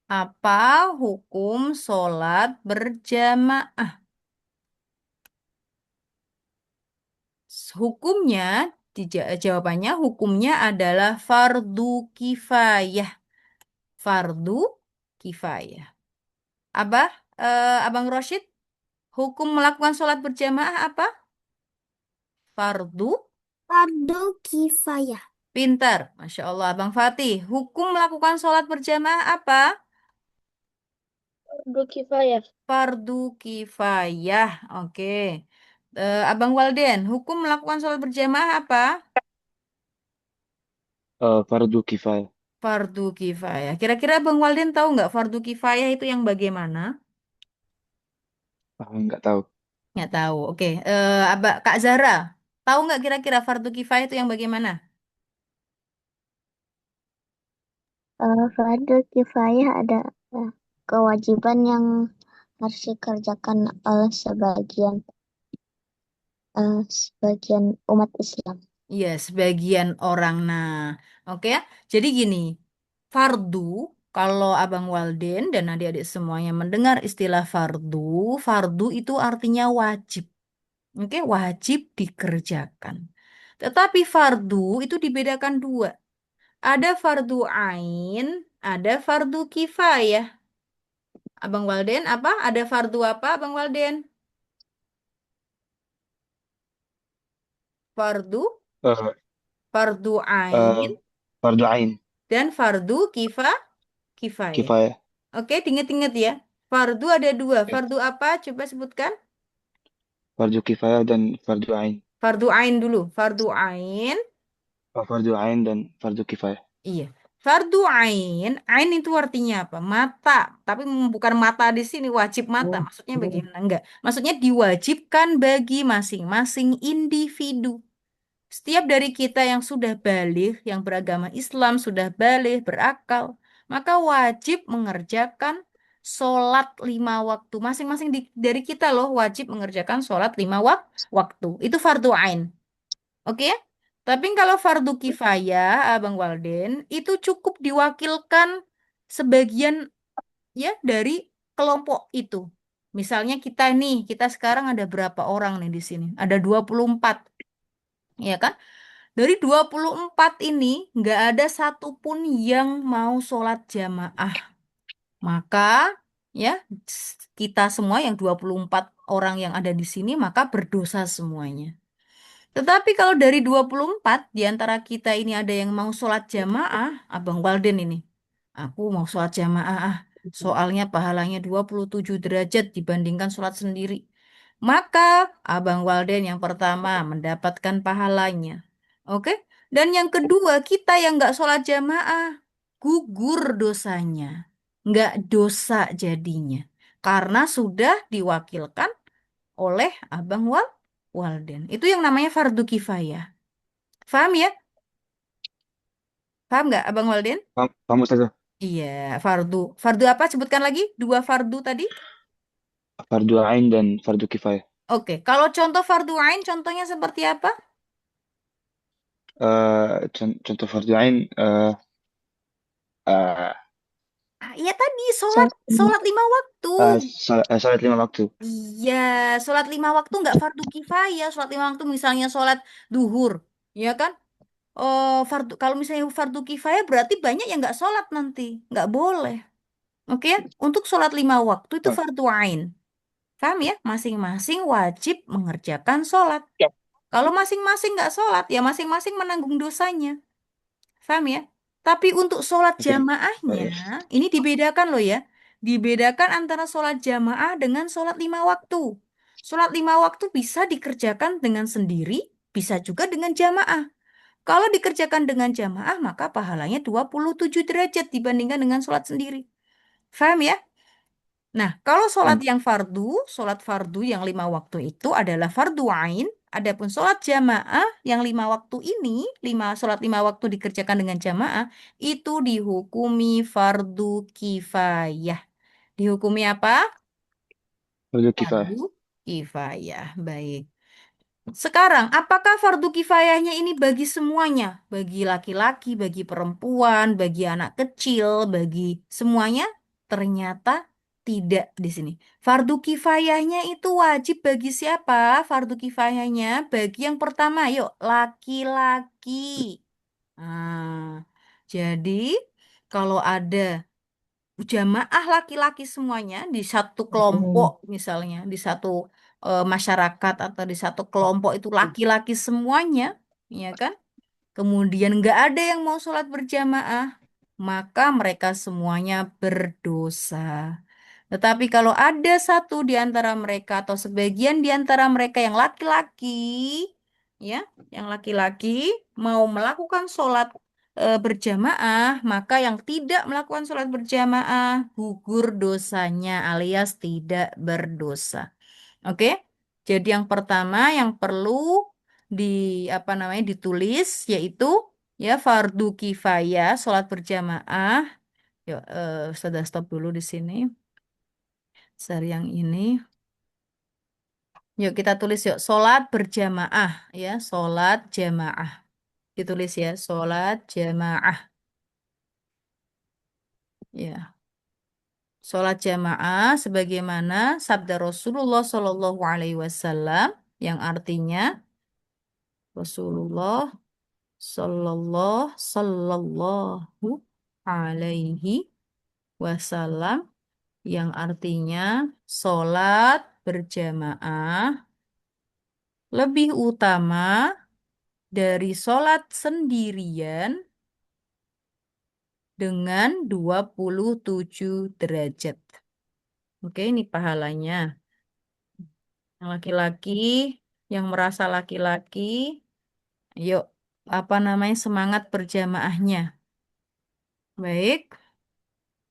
Apa hukum sholat berjamaah? Hukumnya, jawabannya hukumnya adalah fardu kifayah. Fardu kifayah. Abah, Abang Roshid, hukum melakukan sholat berjamaah apa? Fardu. Fardu kifayah. Pintar. Masya Allah, Abang Fatih. Hukum melakukan sholat berjamaah apa? Fardu kifayah. Fardu kifayah. Oke. Abang Walden, hukum melakukan sholat berjamaah apa? Fardu kifayah. Fardu kifayah. Kira-kira Abang Walden tahu nggak fardu kifayah itu yang bagaimana? Nggak tahu. Nggak tahu. Oke. Kak Zara, tahu nggak kira-kira fardu kifayah itu yang bagaimana? Fardu kifayah ada kewajiban yang harus dikerjakan oleh sebagian umat Islam. Iya, sebagian orang. Nah, oke ya. Jadi gini, fardu, kalau Abang Walden dan adik-adik semuanya mendengar istilah fardu, fardu itu artinya wajib. Oke, wajib dikerjakan. Tetapi fardu itu dibedakan dua. Ada fardu ain, ada fardu kifayah. Abang Walden apa? Ada fardu apa, Abang Walden? Fardu, Eh, fardu eh, ain, Fardu ain. dan fardu kifayah. Kifayah. Oke, diinget-inget ya. Fardu ada dua. Ya. Fardu apa? Coba sebutkan. Fardu kifayah dan fardu ain. Fardu ain dulu. Fardu ain. Fardu ain dan fardu kifayah. Iya. Fardu ain. Ain itu artinya apa? Mata. Tapi bukan mata di sini wajib mata. Maksudnya bagaimana? Enggak. Maksudnya diwajibkan bagi masing-masing individu. Setiap dari kita yang sudah baligh, yang beragama Islam, sudah baligh, berakal, maka wajib mengerjakan sholat 5 waktu. Masing-masing dari kita loh wajib mengerjakan sholat 5 waktu. Itu fardu ain. Oke ya? Tapi kalau fardu kifayah, Abang Walden, itu cukup diwakilkan sebagian ya dari kelompok itu. Misalnya kita sekarang ada berapa orang nih di sini? Ada 24, ya kan? Dari 24 ini nggak ada satupun yang mau sholat jamaah. Maka ya kita semua yang 24 orang yang ada di sini maka berdosa semuanya. Tetapi kalau dari 24 di antara kita ini ada yang mau sholat jamaah, Abang Walden ini. Aku mau sholat jamaah, soalnya pahalanya 27 derajat dibandingkan sholat sendiri. Maka Abang Walden yang pertama mendapatkan pahalanya. Oke? Dan yang kedua, kita yang nggak sholat jamaah, gugur dosanya. Nggak dosa jadinya. Karena sudah diwakilkan oleh Abang Walden. Itu yang namanya fardu kifayah. Paham ya? Paham nggak Abang Walden? Paham Ustazah? Iya, fardu. Fardu apa? Sebutkan lagi. Dua fardu tadi. Fardu ain dan fardu kifayah. Oke, kalau contoh fardu ain, contohnya seperti apa? Contoh fardu ain, eh, Iya tadi, sholat 5 waktu. salat 5 waktu. Iya, sholat 5 waktu nggak fardu kifayah. Sholat 5 waktu misalnya sholat duhur, ya kan? Oh, kalau misalnya fardu kifayah berarti banyak yang nggak sholat nanti, nggak boleh. Oke ya? Untuk sholat 5 waktu itu Ah, fardu ain. Paham ya? Masing-masing wajib mengerjakan sholat. ya. Kalau masing-masing nggak sholat, ya masing-masing menanggung dosanya. Paham ya? Tapi untuk sholat Oke. jamaahnya, Eh, ini dibedakan loh ya. Dibedakan antara sholat jamaah dengan sholat 5 waktu. Sholat 5 waktu bisa dikerjakan dengan sendiri, bisa juga dengan jamaah. Kalau dikerjakan dengan jamaah, maka pahalanya 27 derajat dibandingkan dengan sholat sendiri. Paham ya? Nah, kalau Paham. sholat fardu yang 5 waktu itu adalah fardu ain. Adapun sholat jamaah yang 5 waktu ini, sholat 5 waktu dikerjakan dengan jamaah, itu dihukumi fardu kifayah. Dihukumi apa? Fardu kifayah. Fardu kifayah. Baik. Sekarang, apakah fardu kifayahnya ini bagi semuanya? Bagi laki-laki, bagi perempuan, bagi anak kecil, bagi semuanya? Ternyata tidak di sini. Fardu kifayahnya itu wajib bagi siapa? Fardu kifayahnya bagi yang pertama, yuk, laki-laki. Nah, jadi kalau ada jamaah laki-laki semuanya di satu kelompok misalnya di satu masyarakat atau di satu kelompok itu laki-laki semuanya ya kan kemudian nggak ada yang mau sholat berjamaah maka mereka semuanya berdosa tetapi kalau ada satu di antara mereka atau sebagian di antara mereka yang laki-laki ya yang laki-laki mau melakukan sholat berjamaah, maka yang tidak melakukan sholat berjamaah gugur dosanya alias tidak berdosa. Oke? Jadi yang pertama yang perlu di apa namanya ditulis yaitu ya fardu kifayah sholat berjamaah. Yuk, sudah stop dulu di sini. Seri yang ini. Yuk kita tulis yuk sholat berjamaah ya sholat jamaah. Ditulis ya sholat jamaah. Ya. Sholat jamaah sebagaimana sabda Rasulullah Shallallahu Alaihi Wasallam yang artinya Rasulullah Sallallahu Alaihi Wasallam yang artinya sholat berjamaah lebih utama dari sholat sendirian dengan 27 derajat. Oke, ini pahalanya. Yang laki-laki, yang merasa laki-laki, yuk, apa namanya, semangat berjamaahnya. Baik.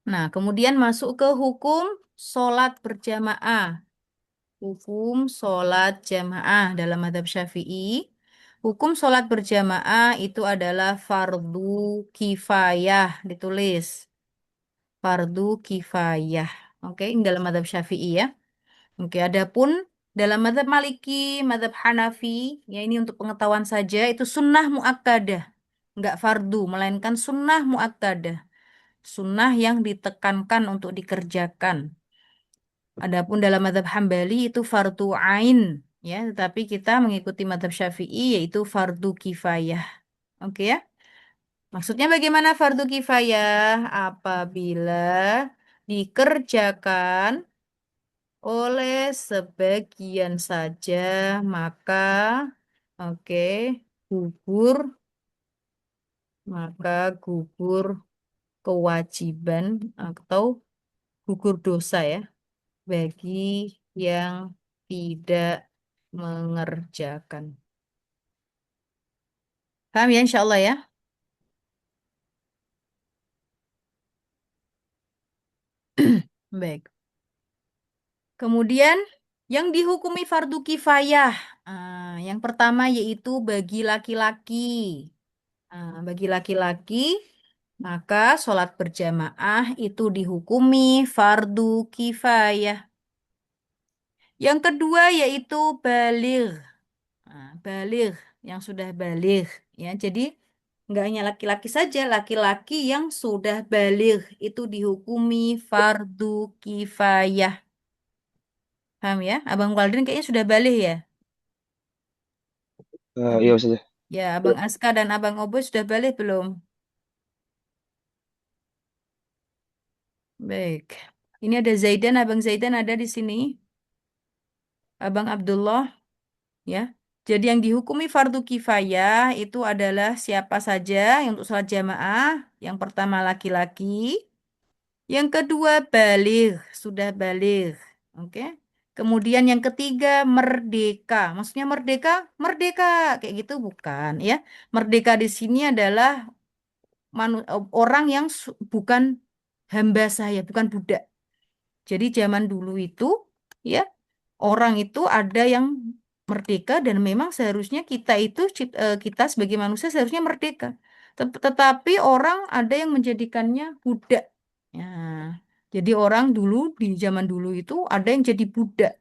Nah, kemudian masuk ke hukum sholat berjamaah. Hukum sholat jamaah dalam mazhab Syafi'i. Hukum sholat berjamaah itu adalah fardu kifayah, ditulis. Fardu kifayah. Oke, ini dalam mazhab Syafi'i ya. Oke, adapun dalam mazhab Maliki, mazhab Hanafi, ya ini untuk pengetahuan saja, itu sunnah muakkadah. Enggak fardu, melainkan sunnah muakkadah. Sunnah yang ditekankan untuk dikerjakan. Adapun dalam mazhab Hambali itu fardu ain, ya, tetapi kita mengikuti mazhab Syafi'i yaitu fardu kifayah. Oke ya. Maksudnya bagaimana fardu kifayah? Apabila dikerjakan oleh sebagian saja, maka oke, gugur, maka gugur kewajiban atau gugur dosa ya bagi yang tidak mengerjakan. Paham ya, insya Allah ya? Baik. Kemudian yang dihukumi fardu kifayah. Yang pertama yaitu bagi laki-laki. Bagi laki-laki, maka sholat berjamaah itu dihukumi fardu kifayah. Yang kedua yaitu baligh. Baligh, yang sudah baligh. Ya, jadi nggak hanya laki-laki saja, laki-laki yang sudah baligh itu dihukumi fardu kifayah. Paham ya? Abang Waldin kayaknya sudah baligh ya? Iya Abang, Ustazah. ya, Abang Aska dan Abang Oboy sudah baligh belum? Baik. Ini ada Zaidan, Abang Zaidan ada di sini. Abang Abdullah, ya. Jadi yang dihukumi fardu kifayah itu adalah siapa saja yang untuk sholat jamaah. Yang pertama laki-laki, yang kedua baligh, sudah baligh. Oke. Kemudian yang ketiga merdeka. Maksudnya merdeka, merdeka kayak gitu bukan ya. Merdeka di sini adalah orang yang bukan hamba saya, bukan budak. Jadi zaman dulu itu ya orang itu ada yang merdeka dan memang seharusnya kita itu kita sebagai manusia seharusnya merdeka. Tetapi orang ada yang menjadikannya budak. Ya. Jadi orang dulu di zaman dulu itu ada yang jadi budak.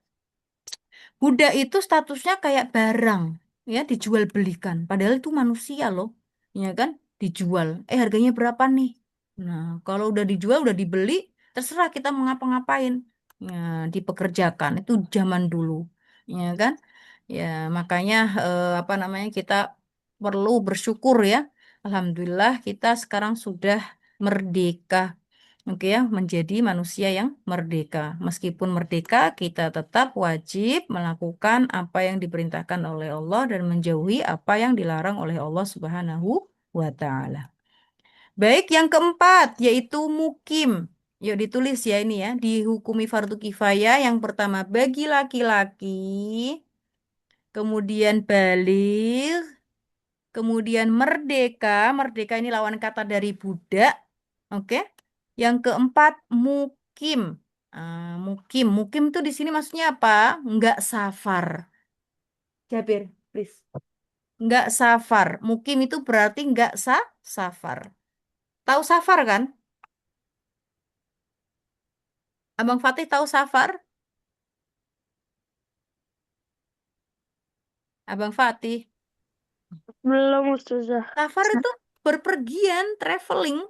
Budak itu statusnya kayak barang, ya dijual belikan. Padahal itu manusia loh, ya kan? Dijual. Harganya berapa nih? Nah, kalau udah dijual, udah dibeli, terserah kita mau ngapa-ngapain. Ya, dipekerjakan. Itu zaman dulu, ya kan? Ya, makanya apa namanya kita perlu bersyukur ya. Alhamdulillah kita sekarang sudah merdeka. Oke ya, menjadi manusia yang merdeka. Meskipun merdeka, kita tetap wajib melakukan apa yang diperintahkan oleh Allah dan menjauhi apa yang dilarang oleh Allah Subhanahu wa taala. Baik, yang keempat yaitu mukim. Yuk ditulis ya ini ya, dihukumi fardu kifayah yang pertama bagi laki-laki, kemudian baligh, kemudian merdeka. Merdeka ini lawan kata dari budak. Oke. Yang keempat, mukim. Mukim. Mukim itu di sini maksudnya apa? Enggak safar. Jabir, please. Enggak safar. Mukim itu berarti enggak safar. Tahu safar kan? Abang Fatih tahu safar? Abang Fatih. Belum, Ustazah. Safar itu berpergian, traveling.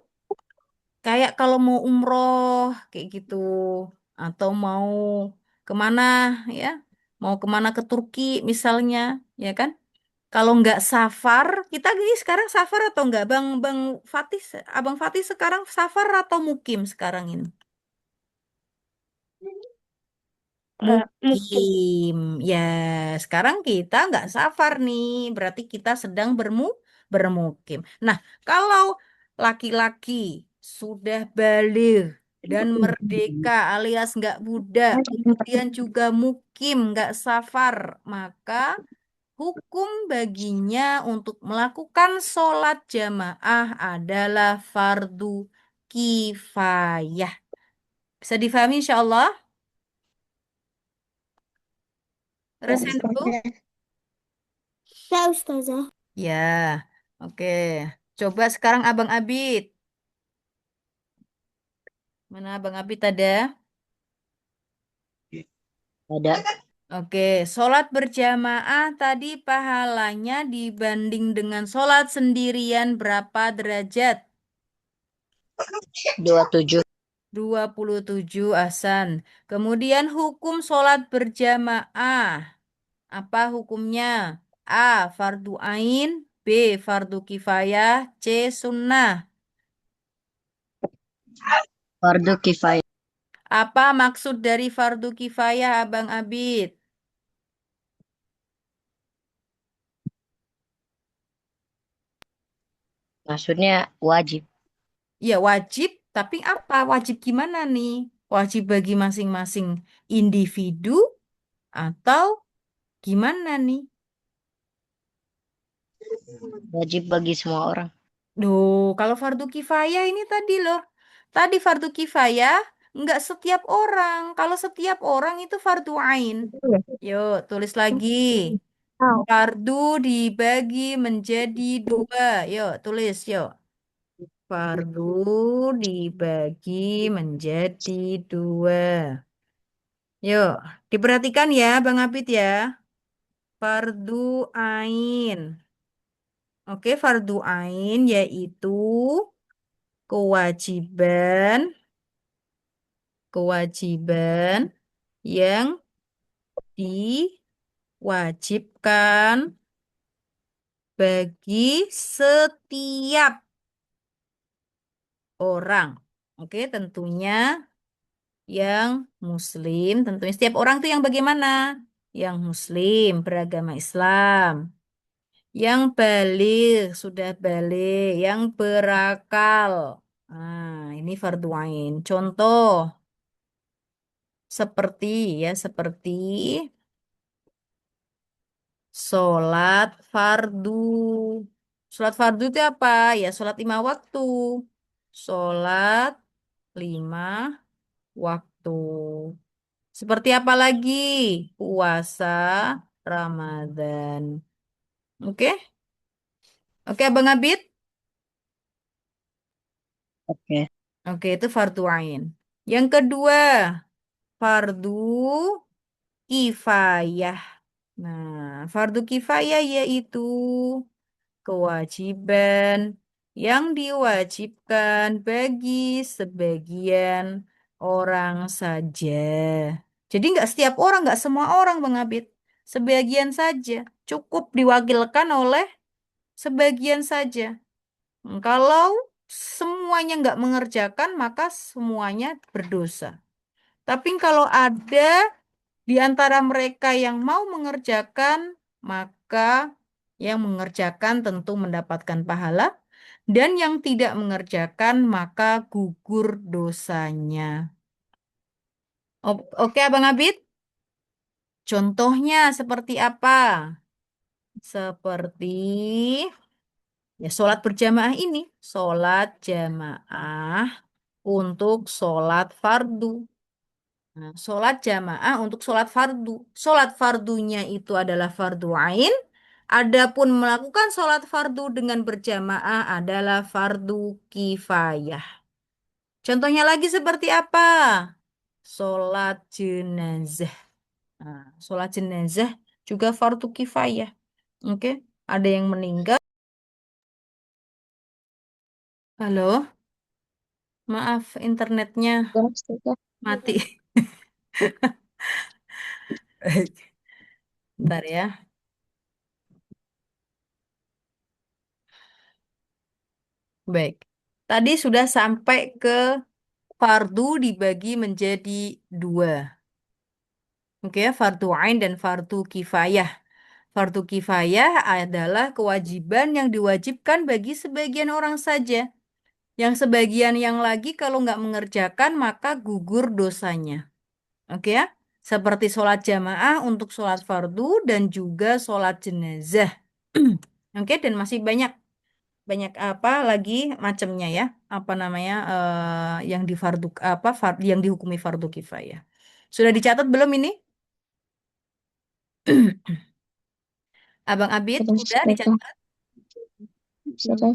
Kayak kalau mau umroh, kayak gitu. Atau mau kemana, ya. Mau kemana ke Turki misalnya, ya kan? Kalau nggak safar, kita gini sekarang safar atau nggak? Bang Fatih, Abang Fatih sekarang safar atau mukim sekarang ini? Mungkin. Mukim. Ya, sekarang kita nggak safar nih, berarti kita sedang bermukim. Nah, kalau laki-laki sudah balik dan merdeka alias nggak budak, kemudian juga mukim, nggak safar, maka hukum baginya untuk melakukan sholat jamaah adalah fardu kifayah. Bisa difahami insya Allah? Resen dulu? Ya, Ustazah. Ya, oke. Coba sekarang Abang Abid. Mana Abang Abid ada? Ada. Oke, sholat berjamaah tadi pahalanya dibanding dengan sholat sendirian berapa derajat? 27. 27 Ahsan. Kemudian hukum sholat berjamaah. Apa hukumnya? A. Fardu ain. B. Fardu kifayah. C. Sunnah. Fardu kifayah. Apa maksud dari fardu kifayah, Abang Abid? Maksudnya wajib. Ya wajib, tapi apa? Wajib gimana nih? Wajib bagi masing-masing individu atau gimana nih? Wajib bagi semua orang. Duh, kalau fardu kifayah ini tadi loh. Tadi fardu kifayah nggak setiap orang. Kalau setiap orang itu fardu ain. Yuk, tulis lagi. Fardu dibagi menjadi dua. Yuk, tulis yuk. Fardu dibagi menjadi dua. Yuk, diperhatikan ya Bang Apit ya. Fardu ain. Oke, fardu ain yaitu kewajiban kewajiban yang diwajibkan bagi setiap orang. Oke, tentunya yang muslim, tentunya setiap orang itu yang bagaimana? Yang muslim, beragama Islam. Yang balik, sudah balik. Yang berakal. Nah, ini fardu ain. Contoh, seperti seperti sholat fardu. Sholat fardu itu apa? Ya, sholat 5 waktu. Sholat 5 waktu. Seperti apa lagi? Puasa Ramadan. Oke? Oke, Abang Abid? Oke. Oke, itu fardu ain. Yang kedua, fardu kifayah. Nah, fardu kifayah yaitu kewajiban yang diwajibkan bagi sebagian orang saja. Jadi nggak setiap orang, nggak semua orang, Bang Abid. Sebagian saja. Cukup diwakilkan oleh sebagian saja. Kalau semuanya nggak mengerjakan, maka semuanya berdosa. Tapi kalau ada di antara mereka yang mau mengerjakan, maka yang mengerjakan tentu mendapatkan pahala, dan yang tidak mengerjakan maka gugur dosanya. Oke, Abang Abid? Contohnya seperti apa? Seperti ya sholat berjamaah ini. Sholat jamaah untuk sholat fardu. Nah, sholat jamaah untuk sholat fardu. Sholat fardunya itu adalah fardu ain. Adapun melakukan sholat fardu dengan berjamaah adalah fardu kifayah. Contohnya lagi seperti apa? Sholat jenazah. Nah, sholat jenazah juga fardu kifayah. Oke, ada yang meninggal. Halo, maaf internetnya mati. Bentar ya. Baik. Tadi sudah sampai ke fardu dibagi menjadi dua. Oke, fardu ain dan fardu kifayah. Fardu kifayah adalah kewajiban yang diwajibkan bagi sebagian orang saja. Yang sebagian yang lagi kalau nggak mengerjakan maka gugur dosanya. Oke ya? Seperti sholat jamaah untuk sholat fardu dan juga sholat jenazah. Oke, dan masih banyak banyak apa lagi macamnya ya? Apa namanya yang di fardu apa yang dihukumi fardu kifayah. Sudah dicatat belum ini? Abang Abid Sudah, udah sudah. dicatat? Sudah.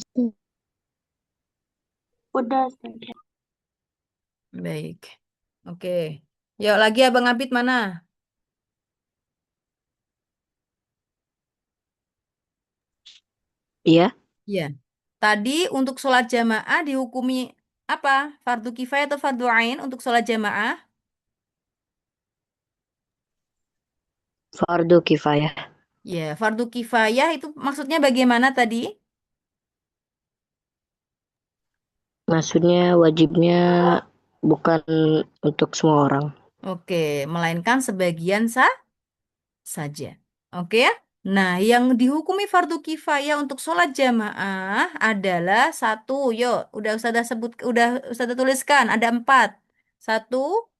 Udah, Baik. Oke. Yuk lagi Abang Abid mana? Iya, Ya. Tadi untuk sholat jamaah dihukumi apa? Fardu kifayah atau fardu ain untuk sholat jamaah? fardu kifayah. Ya, fardu kifayah itu maksudnya bagaimana tadi? Maksudnya wajibnya bukan untuk semua orang. Oke, melainkan sebagian saja. Oke ya? Nah, yang dihukumi fardu kifayah untuk sholat jamaah adalah satu. Yuk, udah Ustazah sebut, udah Ustazah tuliskan. Ada 4. Satu,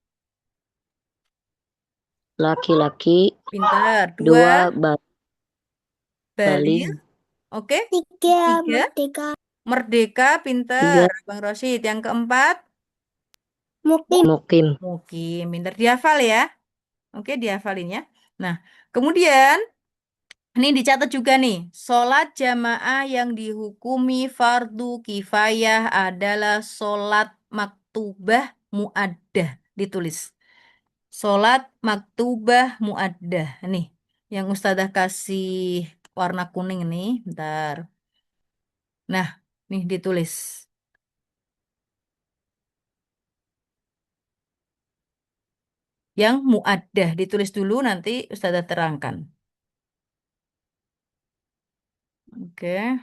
Laki-laki, pintar. 2, 2 baligh. baligh, Oke. 3 3, merdeka. merdeka, 3 pintar. Bang Rosyid. Yang keempat, Mukim. mukim. mukim. Pintar. Dihafal ya. Oke, dihafalin ya. Nah, kemudian ini dicatat juga nih, sholat jamaah yang dihukumi fardu kifayah adalah sholat maktubah muaddah. Ditulis. Sholat maktubah muaddah. Nih, yang Ustazah kasih warna kuning nih. Bentar. Nah, nih ditulis. Yang muaddah. Ditulis dulu nanti Ustazah terangkan. Oke.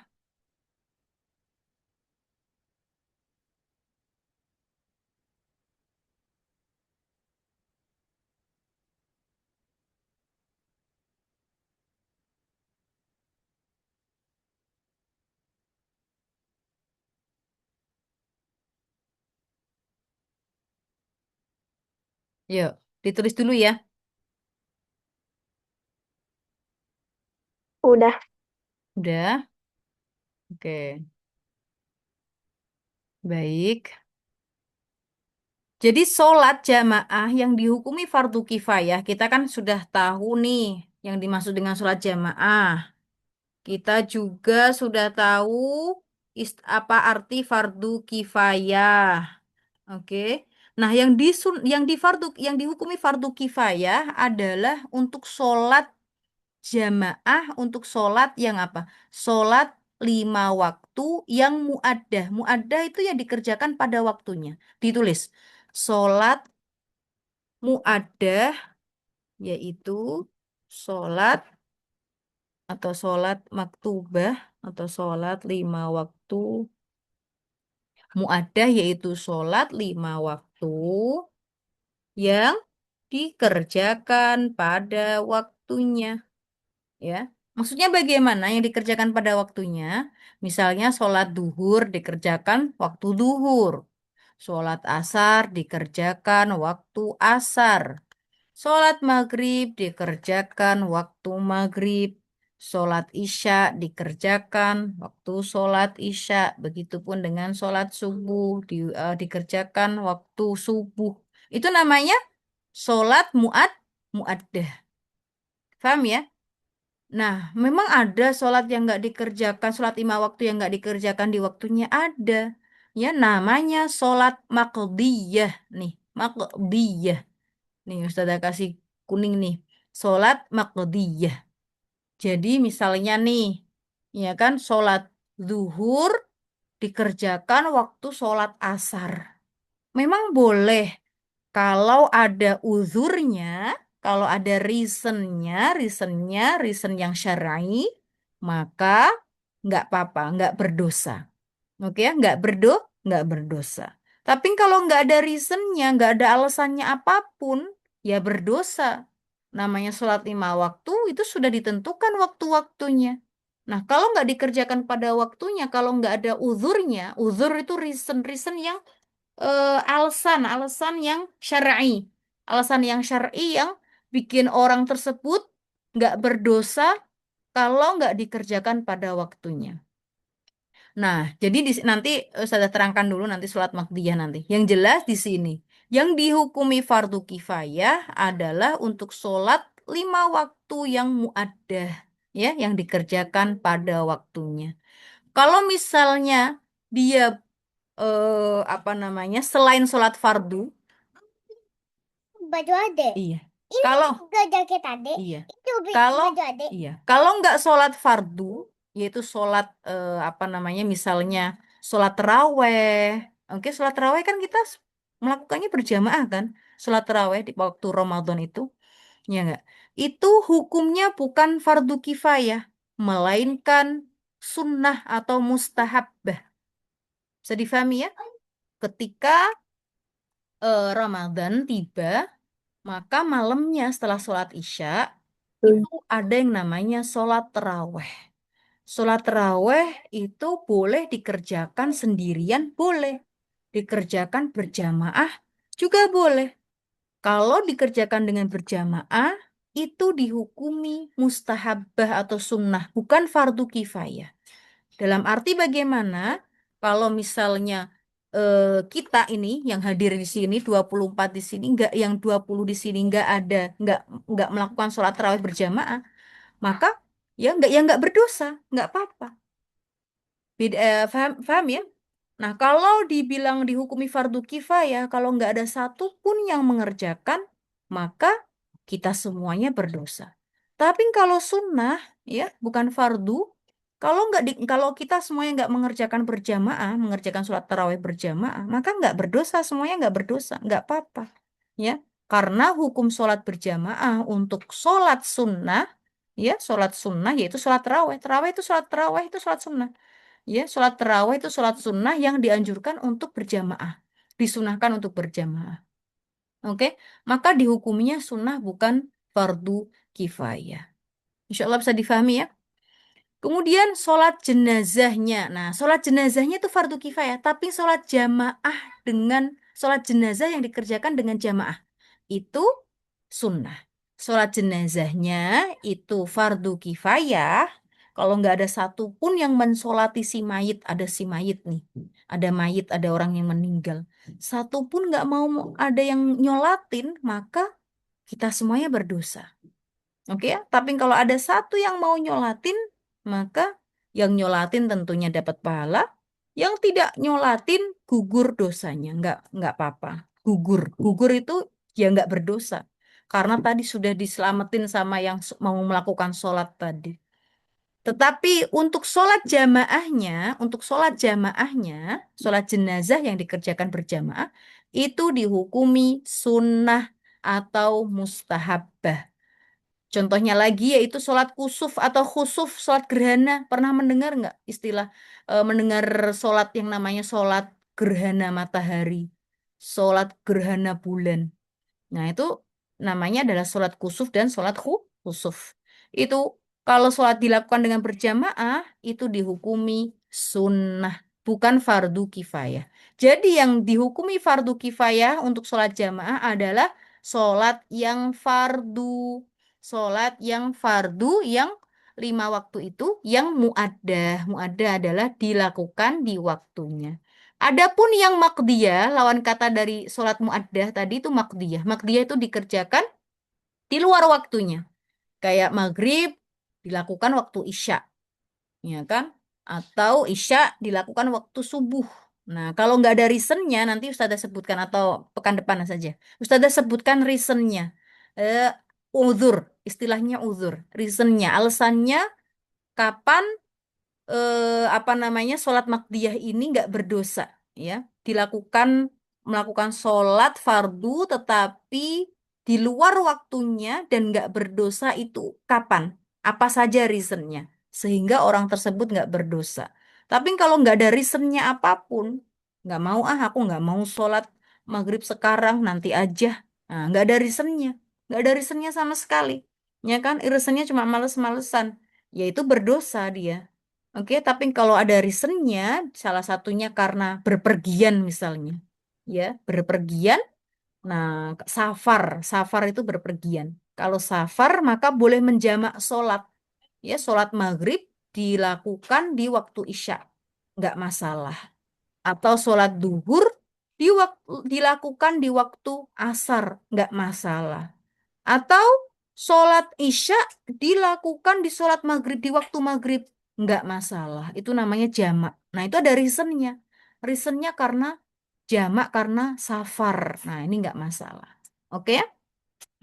Yuk, ditulis dulu ya. Udah. Udah. Oke. Baik. Jadi sholat jamaah yang dihukumi fardu kifayah, kita kan sudah tahu nih yang dimaksud dengan sholat jamaah. Kita juga sudah tahu apa arti fardu kifayah. Oke. Nah, yang dihukumi fardu kifayah adalah untuk sholat jamaah, untuk sholat yang apa? Sholat 5 waktu yang muaddah. Muaddah itu yang dikerjakan pada waktunya. Ditulis sholat muaddah yaitu sholat atau sholat maktubah atau sholat 5 waktu. Muaddah yaitu sholat 5 waktu yang dikerjakan pada waktunya. Ya, maksudnya bagaimana yang dikerjakan pada waktunya? Misalnya sholat duhur dikerjakan waktu duhur. Sholat asar dikerjakan waktu asar. Sholat maghrib dikerjakan waktu maghrib. Sholat isya dikerjakan waktu sholat isya. Begitupun dengan sholat subuh dikerjakan waktu subuh. Itu namanya sholat muaddah. Paham ya? Nah, memang ada sholat yang nggak dikerjakan, sholat 5 waktu yang nggak dikerjakan di waktunya ada. Ya, namanya sholat maqdiyah. Nih, maqdiyah. Nih, Ustazah kasih kuning nih. Sholat maqdiyah. Jadi misalnya nih, ya kan, sholat zuhur dikerjakan waktu sholat asar. Memang boleh kalau ada uzurnya, kalau ada reason yang syar'i, maka nggak apa-apa, nggak berdosa. Oke ya, nggak berdosa. Tapi kalau nggak ada reasonnya, nggak ada alasannya apapun, ya berdosa. Namanya sholat 5 waktu itu sudah ditentukan waktu-waktunya. Nah, kalau nggak dikerjakan pada waktunya, kalau nggak ada uzurnya, uzur itu reason yang alasan yang syar'i. Alasan yang syar'i yang bikin orang tersebut nggak berdosa kalau nggak dikerjakan pada waktunya. Nah, jadi nanti saya terangkan dulu nanti sholat maqdiyah nanti. Yang jelas di sini, yang dihukumi fardu kifayah adalah untuk sholat 5 waktu yang muaddah, ya, yang dikerjakan pada waktunya. Kalau misalnya dia apa namanya selain sholat fardu, Baju adek. iya. Ini Kalau juga jaket adek. iya, Itu kalau baju adek. iya, kalau nggak sholat fardu, yaitu sholat apa namanya, misalnya sholat terawih. Oke, sholat terawih kan kita melakukannya berjamaah kan, sholat terawih di waktu Ramadan itu, ya nggak? Itu hukumnya bukan fardu kifayah, melainkan sunnah atau mustahabbah. Bisa difahami ya? Ketika Ramadan tiba, maka malamnya setelah sholat Isya, itu ada yang namanya sholat terawih. Sholat terawih itu boleh dikerjakan sendirian, boleh. Dikerjakan berjamaah juga boleh. Kalau dikerjakan dengan berjamaah, itu dihukumi mustahabbah atau sunnah, bukan fardu kifayah. Dalam arti bagaimana? Kalau misalnya kita ini yang hadir di sini 24 di sini enggak, yang 20 di sini enggak ada, enggak melakukan sholat tarawih berjamaah, maka ya enggak berdosa, enggak apa-apa. Beda, paham ya? Nah, kalau dibilang dihukumi fardu kifayah, kalau enggak ada satu pun yang mengerjakan, maka kita semuanya berdosa. Tapi kalau sunnah, ya, bukan fardu, kalau kita semuanya nggak mengerjakan berjamaah, mengerjakan sholat tarawih berjamaah, maka nggak berdosa, semuanya nggak berdosa, nggak apa-apa, ya. Karena hukum sholat berjamaah untuk sholat sunnah, ya, sholat sunnah yaitu sholat tarawih. Tarawih itu sholat sunnah, ya. Sholat tarawih itu sholat sunnah yang dianjurkan untuk berjamaah, disunahkan untuk berjamaah. Oke, maka dihukumnya sunnah bukan fardu kifayah. Insya Allah bisa difahami ya. Kemudian sholat jenazahnya. Nah, sholat jenazahnya itu fardu kifayah, tapi sholat jamaah dengan sholat jenazah yang dikerjakan dengan jamaah itu sunnah. Sholat jenazahnya itu fardu kifayah. Kalau nggak ada satupun yang mensolati si mayit, ada si mayit nih, ada mayit, ada orang yang meninggal, satupun nggak mau ada yang nyolatin, maka kita semuanya berdosa. Oke ya, tapi kalau ada satu yang mau nyolatin, maka yang nyolatin tentunya dapat pahala, yang tidak nyolatin gugur dosanya, nggak apa-apa. gugur. Gugur itu ya nggak berdosa. Karena tadi sudah diselamatin sama yang mau melakukan sholat tadi. Tetapi untuk sholat jamaahnya, sholat jenazah yang dikerjakan berjamaah, itu dihukumi sunnah atau mustahabbah. Contohnya lagi yaitu sholat kusuf atau khusuf, sholat gerhana. Pernah mendengar nggak istilah mendengar sholat yang namanya sholat gerhana matahari, sholat gerhana bulan? Nah, itu namanya adalah sholat kusuf dan sholat khusuf. Itu kalau sholat dilakukan dengan berjamaah, itu dihukumi sunnah, bukan fardu kifayah. Jadi yang dihukumi fardu kifayah untuk sholat jamaah adalah sholat yang fardu. Sholat yang fardu yang 5 waktu itu yang muaddah. Muaddah adalah dilakukan di waktunya. Adapun yang maqdiyah, lawan kata dari sholat muaddah tadi itu maqdiyah. Maqdiyah itu dikerjakan di luar waktunya. Kayak maghrib dilakukan waktu isya, ya kan? Atau isya dilakukan waktu subuh. Nah, kalau nggak ada reasonnya, nanti Ustazah sebutkan atau pekan depan saja. Ustazah sebutkan reasonnya. Eh, uzur, istilahnya uzur. Reasonnya, alasannya kapan apa namanya sholat makdiyah ini nggak berdosa ya melakukan sholat fardu tetapi di luar waktunya dan nggak berdosa itu kapan apa saja reasonnya sehingga orang tersebut nggak berdosa. Tapi kalau nggak ada reasonnya apapun, nggak mau aku nggak mau sholat maghrib sekarang nanti aja, nah, nggak ada reasonnya sama sekali, ya kan? Reasonnya cuma males-malesan, yaitu berdosa dia. Oke, tapi kalau ada reasonnya, salah satunya karena berpergian misalnya, ya, berpergian. Nah, safar itu berpergian. Kalau safar maka boleh menjamak sholat, ya, sholat maghrib dilakukan di waktu isya, nggak masalah. Atau sholat duhur dilakukan di waktu asar, nggak masalah. Atau sholat isya dilakukan di sholat maghrib, di waktu maghrib. Nggak masalah. Itu namanya jamak. Nah, itu ada reasonnya. Reasonnya karena jamak, karena safar. Nah, ini nggak masalah. Oke ya?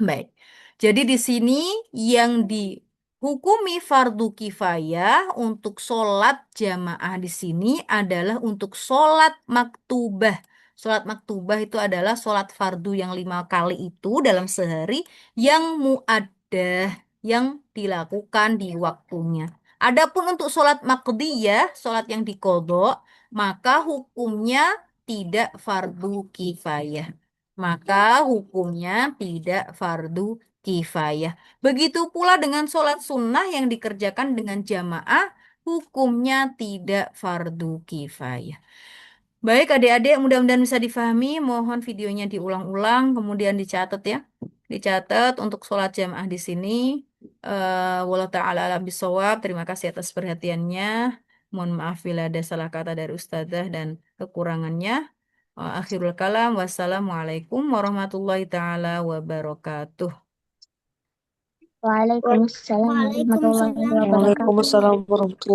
Baik. Jadi di sini yang dihukumi fardu kifayah untuk sholat jamaah di sini adalah untuk sholat maktubah. Sholat maktubah itu adalah sholat fardu yang 5 kali itu dalam sehari yang muaddah, yang dilakukan di waktunya. Adapun untuk sholat maqdiyah, sholat yang diqodho, maka hukumnya tidak fardu kifayah. Maka hukumnya tidak fardu kifayah. Begitu pula dengan sholat sunnah yang dikerjakan dengan jamaah, hukumnya tidak fardu kifayah. Baik adik-adik, mudah-mudahan bisa difahami. Mohon videonya diulang-ulang, kemudian dicatat ya. Dicatat untuk sholat jamaah di sini. Wallahu ta'ala alam bisawab. Terima kasih atas perhatiannya. Mohon maaf bila ada salah kata dari ustazah dan kekurangannya. Akhirul kalam. Wassalamualaikum warahmatullahi ta'ala wabarakatuh. Waalaikumsalam warahmatullahi wabarakatuh. Waalaikumsalam warahmatullahi